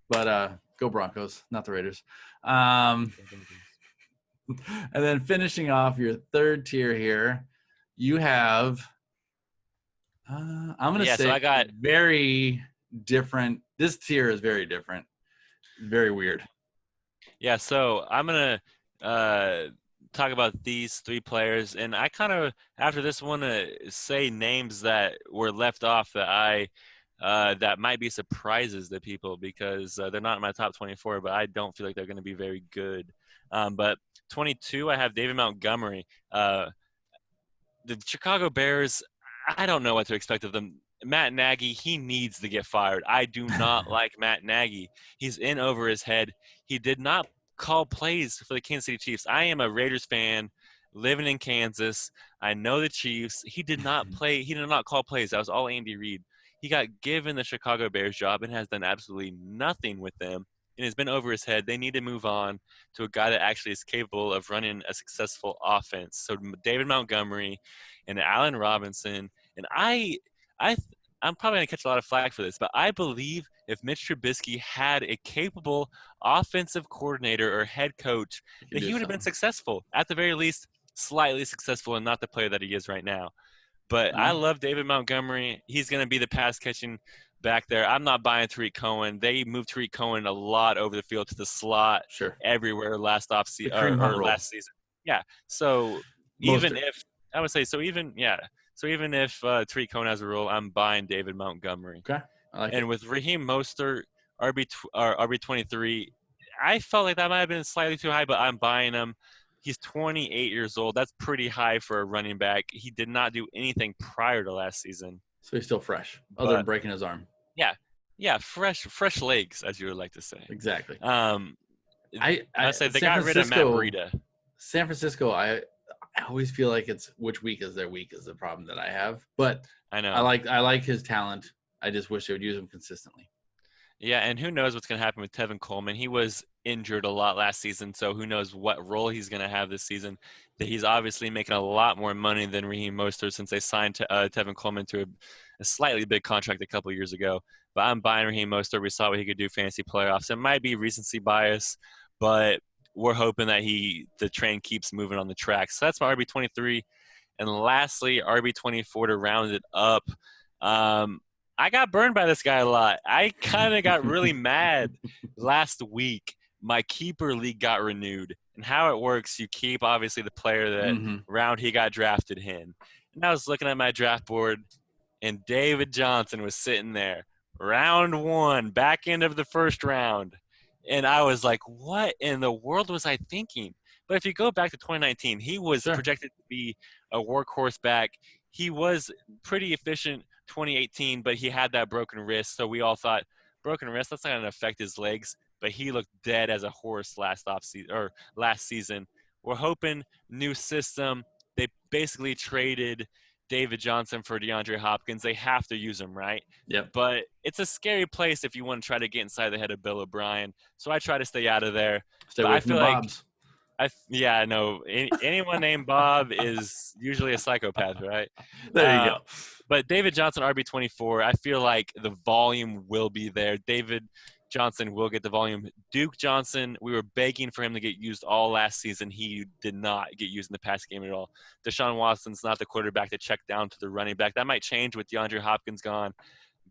But go Broncos, not the Raiders. And then finishing off your third tier here, you have I'm gonna say so I got very different. This tier is very different. Very weird. Yeah, so I'm gonna talk about these three players, and I kind of after this want to say names that were left off that might be surprises to people because they're not in my top 24, but I don't feel like they're going to be very good. But 22, I have David Montgomery. The Chicago Bears, I don't know what to expect of them. Matt Nagy, he needs to get fired. I do not like Matt Nagy. He's in over his head. He did not call plays for the Kansas City Chiefs. I am a Raiders fan, living in Kansas. I know the Chiefs. He did not play. He did not call plays. That was all Andy Reid. He got given the Chicago Bears job and has done absolutely nothing with them and has been over his head. They need to move on to a guy that actually is capable of running a successful offense. So David Montgomery and Allen Robinson. And I'm probably going to catch a lot of flack for this, but I believe if Mitch Trubisky had a capable offensive coordinator or head coach, that he would have been successful. At the very least, slightly successful and not the player that he is right now. But I love David Montgomery. He's going to be the pass catching back there. I'm not buying Tariq Cohen. They moved Tariq Cohen a lot over the field to the slot everywhere last last season. Yeah. So even if Tariq Cohen has a role, I'm buying David Montgomery. Okay. I like it. With Raheem Mostert, RB23, I felt like that might have been slightly too high, but I'm buying him. He's 28 years old. That's pretty high for a running back. He did not do anything prior to last season. So he's still fresh, other than breaking his arm. Yeah, fresh legs, as you would like to say. Exactly. I say they got rid of Matt Breida. San Francisco, I always feel like it's which week is their week is the problem that I have. But I know. I like his talent. I just wish they would use him consistently. Yeah, and who knows what's going to happen with Tevin Coleman. He was injured a lot last season, so who knows what role he's going to have this season. He's obviously making a lot more money than Raheem Mostert since they signed Tevin Coleman to a slightly big contract a couple years ago. But I'm buying Raheem Mostert. We saw what he could do fantasy playoffs. It might be recency bias, but we're hoping that the train keeps moving on the track. So that's my RB23. And lastly, RB24 to round it up. I got burned by this guy a lot. I kind of got really mad last week. My keeper league got renewed. And how it works, you keep, obviously, the player that round he got drafted in. And I was looking at my draft board, and David Johnson was sitting there. Round 1, back end of the first round. And I was like, what in the world was I thinking? But if you go back to 2019, he was projected to be a workhorse back. He was pretty efficient 2018, but he had that broken wrist. So we all thought, broken wrist, that's not going to affect his legs. But he looked dead as a horse last season. We're hoping new system. They basically traded David Johnson for DeAndre Hopkins. They have to use him, right? Yep. But it's a scary place if you want to try to get inside the head of Bill O'Brien. So I try to stay out of there. Stay away from the Bobs. Anyone named Bob is usually a psychopath, right? There you go. But David Johnson, RB24, I feel like the volume will be there. David Johnson will get the volume. Duke Johnson, we were begging for him to get used all last season. He did not get used in the pass game at all. Deshaun Watson's not the quarterback to check down to the running back. That might change with DeAndre Hopkins gone.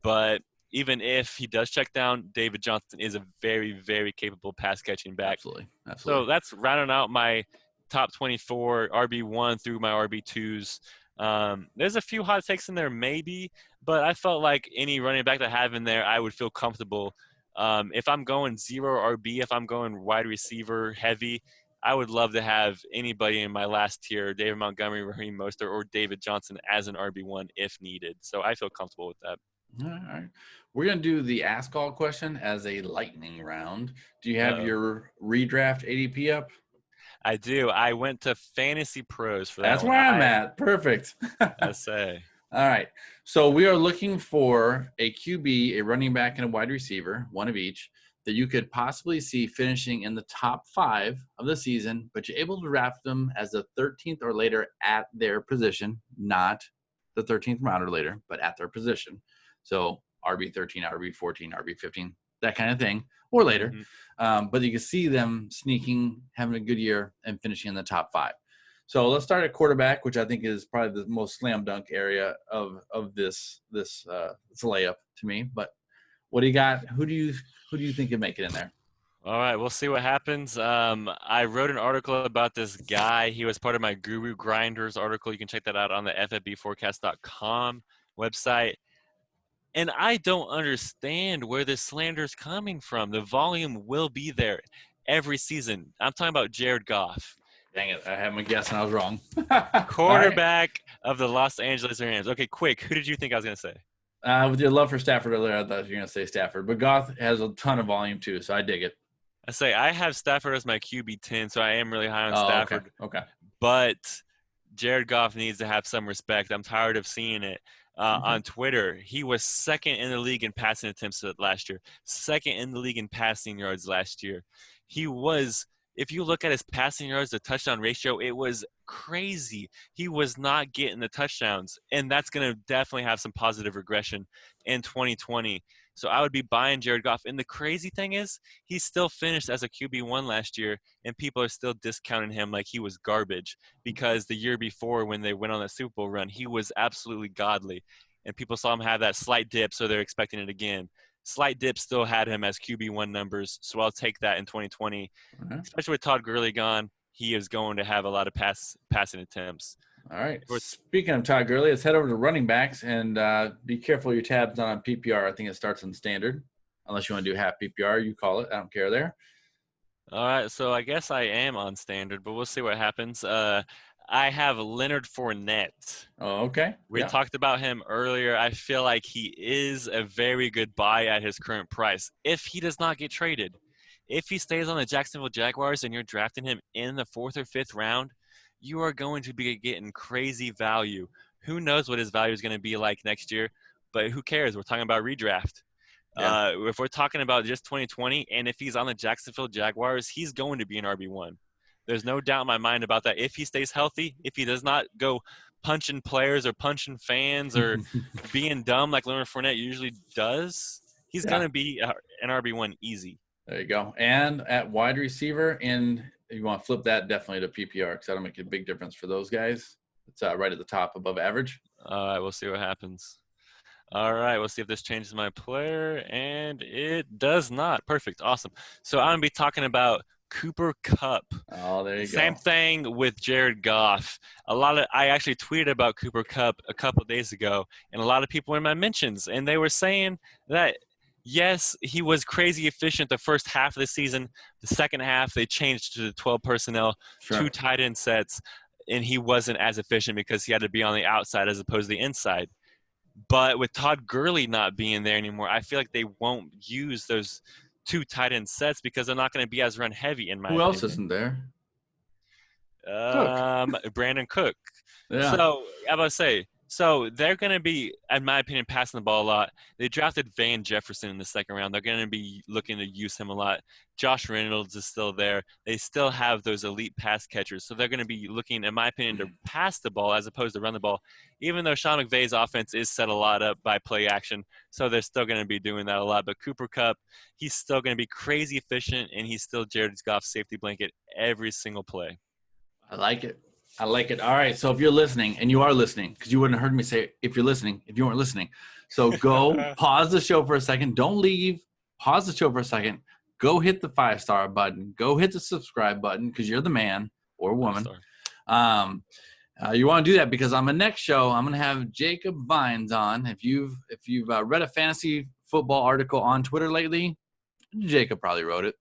But even if he does check down, David Johnson is a very, very capable pass-catching back. Absolutely. So that's rounding out my top 24, RB1 through my RB2s. There's a few hot takes in there maybe, but I felt like any running back that I have in there, I would feel comfortable. If I'm going zero RB, if I'm going wide receiver heavy, I would love to have anybody in my last tier, David Montgomery, Raheem Mostert, or David Johnson as an RB1 if needed. So I feel comfortable with that. All right. We're going to do the Ask All question as a lightning round. Do you have your redraft ADP up? I do. I went to Fantasy Pros for that. That's where I'm at. Perfect. I say. All right. So we are looking for a QB, a running back, and a wide receiver, one of each, that you could possibly see finishing in the top 5 of the season, but you're able to draft them as the 13th or later at their position, not the 13th round or later, but at their position. So RB13, RB14, RB15, that kind of thing, or later. But you can see them sneaking, having a good year, and finishing in the top 5. So let's start at quarterback, which I think is probably the most slam dunk area of this layup to me. But what do you got? Who do you think could make it in there? All right, we'll see what happens. I wrote an article about this guy. He was part of my Guru Grinders article. You can check that out on the ffbforecast.com website. And I don't understand where this slander is coming from. The volume will be there every season. I'm talking about Jared Goff. Dang it. I had my guess and I was wrong. Quarterback of the Los Angeles Rams. Okay, quick. Who did you think I was going to say? With your love for Stafford earlier, I thought you were going to say Stafford. But Goff has a ton of volume too, so I dig it. I have Stafford as my QB 10, so I am really high on Stafford. Okay. but Jared Goff needs to have some respect. I'm tired of seeing it. On Twitter, he was second in the league in passing attempts last year, second in the league in passing yards last year. He was, if you look at his passing yards to touchdown ratio, it was crazy. He was not getting the touchdowns, and that's going to definitely have some positive regression in 2020. So I would be buying Jared Goff. And the crazy thing is, he still finished as a QB1 last year, and people are still discounting him like he was garbage, because the year before when they went on that Super Bowl run, he was absolutely godly. And people saw him have that slight dip, so they're expecting it again. Slight dip still had him as QB1 numbers, so I'll take that in 2020. Especially with Todd Gurley gone, he is going to have a lot of passing attempts. All right. Speaking of Todd Gurley, let's head over to running backs and be careful your tab's not on PPR. I think it starts on standard. Unless you want to do half PPR, you call it. I don't care there. All right, so I guess I am on standard, but we'll see what happens. I have Leonard Fournette. Oh, okay. We talked about him earlier. I feel like he is a very good buy at his current price if he does not get traded. If he stays on the Jacksonville Jaguars and you're drafting him in the 4th or 5th round, you are going to be getting crazy value. Who knows what his value is going to be like next year, but who cares? We're talking about redraft. Yeah. If we're talking about just 2020, and if he's on the Jacksonville Jaguars, he's going to be an RB1. There's no doubt in my mind about that. If he stays healthy, if he does not go punching players or punching fans or being dumb like Leonard Fournette usually does, he's going to be an RB1 easy. There you go. And at wide receiver, and if you want to flip that definitely to PPR, because that'll make a big difference for those guys. It's right at the top above average. All right, we'll see what happens. All right, we'll see if this changes my player, and it does not. Perfect, awesome. So I'm going to be talking about Cooper Kupp. Oh, there you go. Same thing with Jared Goff. I actually tweeted about Cooper Kupp a couple of days ago, and a lot of people were in my mentions, and they were saying that, yes, he was crazy efficient the first half of the season. The second half, they changed to the 12 personnel, 2 tight end sets, and he wasn't as efficient because he had to be on the outside as opposed to the inside. But with Todd Gurley not being there anymore, I feel like they won't use those 2 tight end sets because they're not going to be as run heavy in my opinion. Who else isn't there? Brandon Cook. Yeah. So I was about to say, so they're going to be, in my opinion, passing the ball a lot. They drafted Van Jefferson in the 2nd round. They're going to be looking to use him a lot. Josh Reynolds is still there. They still have those elite pass catchers. So they're going to be looking, in my opinion, to pass the ball as opposed to run the ball, even though Sean McVay's offense is set a lot up by play action. So they're still going to be doing that a lot. But Cooper Kupp, he's still going to be crazy efficient, and he's still Jared Goff's safety blanket every single play. I like it. I like it. All right. So if you're listening, and you are listening, because you wouldn't have heard me say if you're listening, if you weren't listening. So go pause the show for a second. Don't leave. Pause the show for a second. Go hit the 5-star button. Go hit the subscribe button because you're the man or woman. You want to do that because on the next show, I'm going to have Jacob Vines on. If you've read a fantasy football article on Twitter lately, Jacob probably wrote it.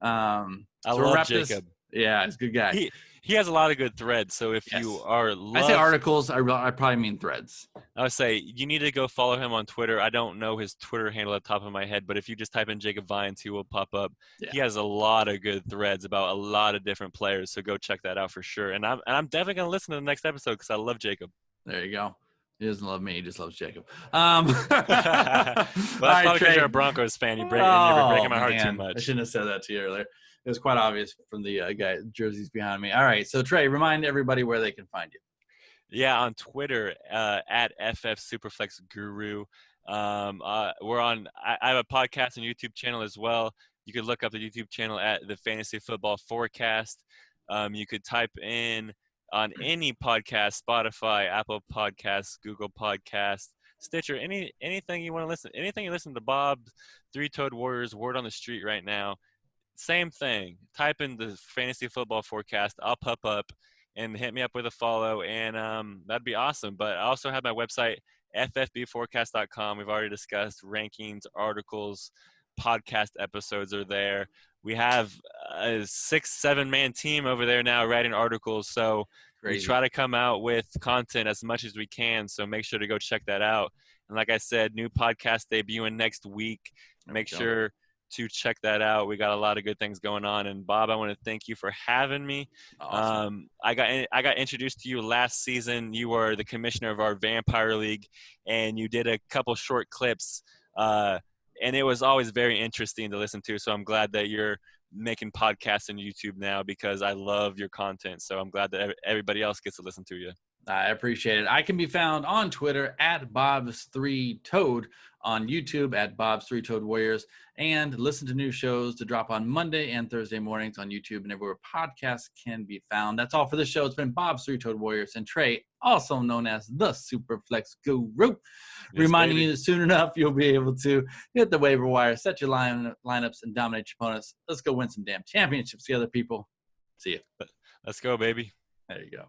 I love Jacob. Yeah, he's a good guy. He has a lot of good threads. So if you are, I say articles, I probably mean threads. I would say you need to go follow him on Twitter. I don't know his Twitter handle at the top of my head, but if you just type in Jacob Vines, he will pop up. Yeah. He has a lot of good threads about a lot of different players. So go check that out for sure. And I'm definitely going to listen to the next episode because I love Jacob. There you go. He doesn't love me. He just loves Jacob. Well, that's probably because you're a Broncos fan. You're breaking my heart too much. I shouldn't have said that to you earlier. It was quite obvious from the guy jerseys behind me. All right. So, Trey, remind everybody where they can find you. Yeah, on Twitter, at FF Superflex Guru. We're on – I have a podcast and YouTube channel as well. You could look up the YouTube channel at the Fantasy Football Forecast. You could type in on any podcast, Spotify, Apple Podcasts, Google Podcasts, Stitcher, anything you want to listen – anything you listen to Bob, Three-Toed Warriors, Word on the Street right now. Same thing. Type in the Fantasy Football Forecast. I'll pop up and hit me up with a follow, and that'd be awesome. But I also have my website, ffbforecast.com. We've already discussed rankings, articles, podcast episodes are there. We have a 6-7 man team over there now writing articles. So we try to come out with content as much as we can. So make sure to go check that out. And like I said, new podcast debuting next week. Make sure to check that out. We got a lot of good things going on. And Bob, I want to thank you for having me. Awesome. I got introduced to you last season. You were the commissioner of our Vampire League, and you did a couple short clips. And it was always very interesting to listen to. So I'm glad that you're making podcasts on YouTube now, because I love your content. So I'm glad that everybody else gets to listen to you. I appreciate it. I can be found on Twitter at Bob's3Toad, on YouTube at Bob's3Toad Warriors, and listen to new shows to drop on Monday and Thursday mornings on YouTube and everywhere podcasts can be found. That's all for this show. It's been Bob's 3 Toad Warriors and Trey, also known as the Superflex Guru, reminding you that soon enough you'll be able to hit the waiver wire, set your lineups, and dominate your opponents. Let's go win some damn championships together, people. See you. Let's go, baby. There you go.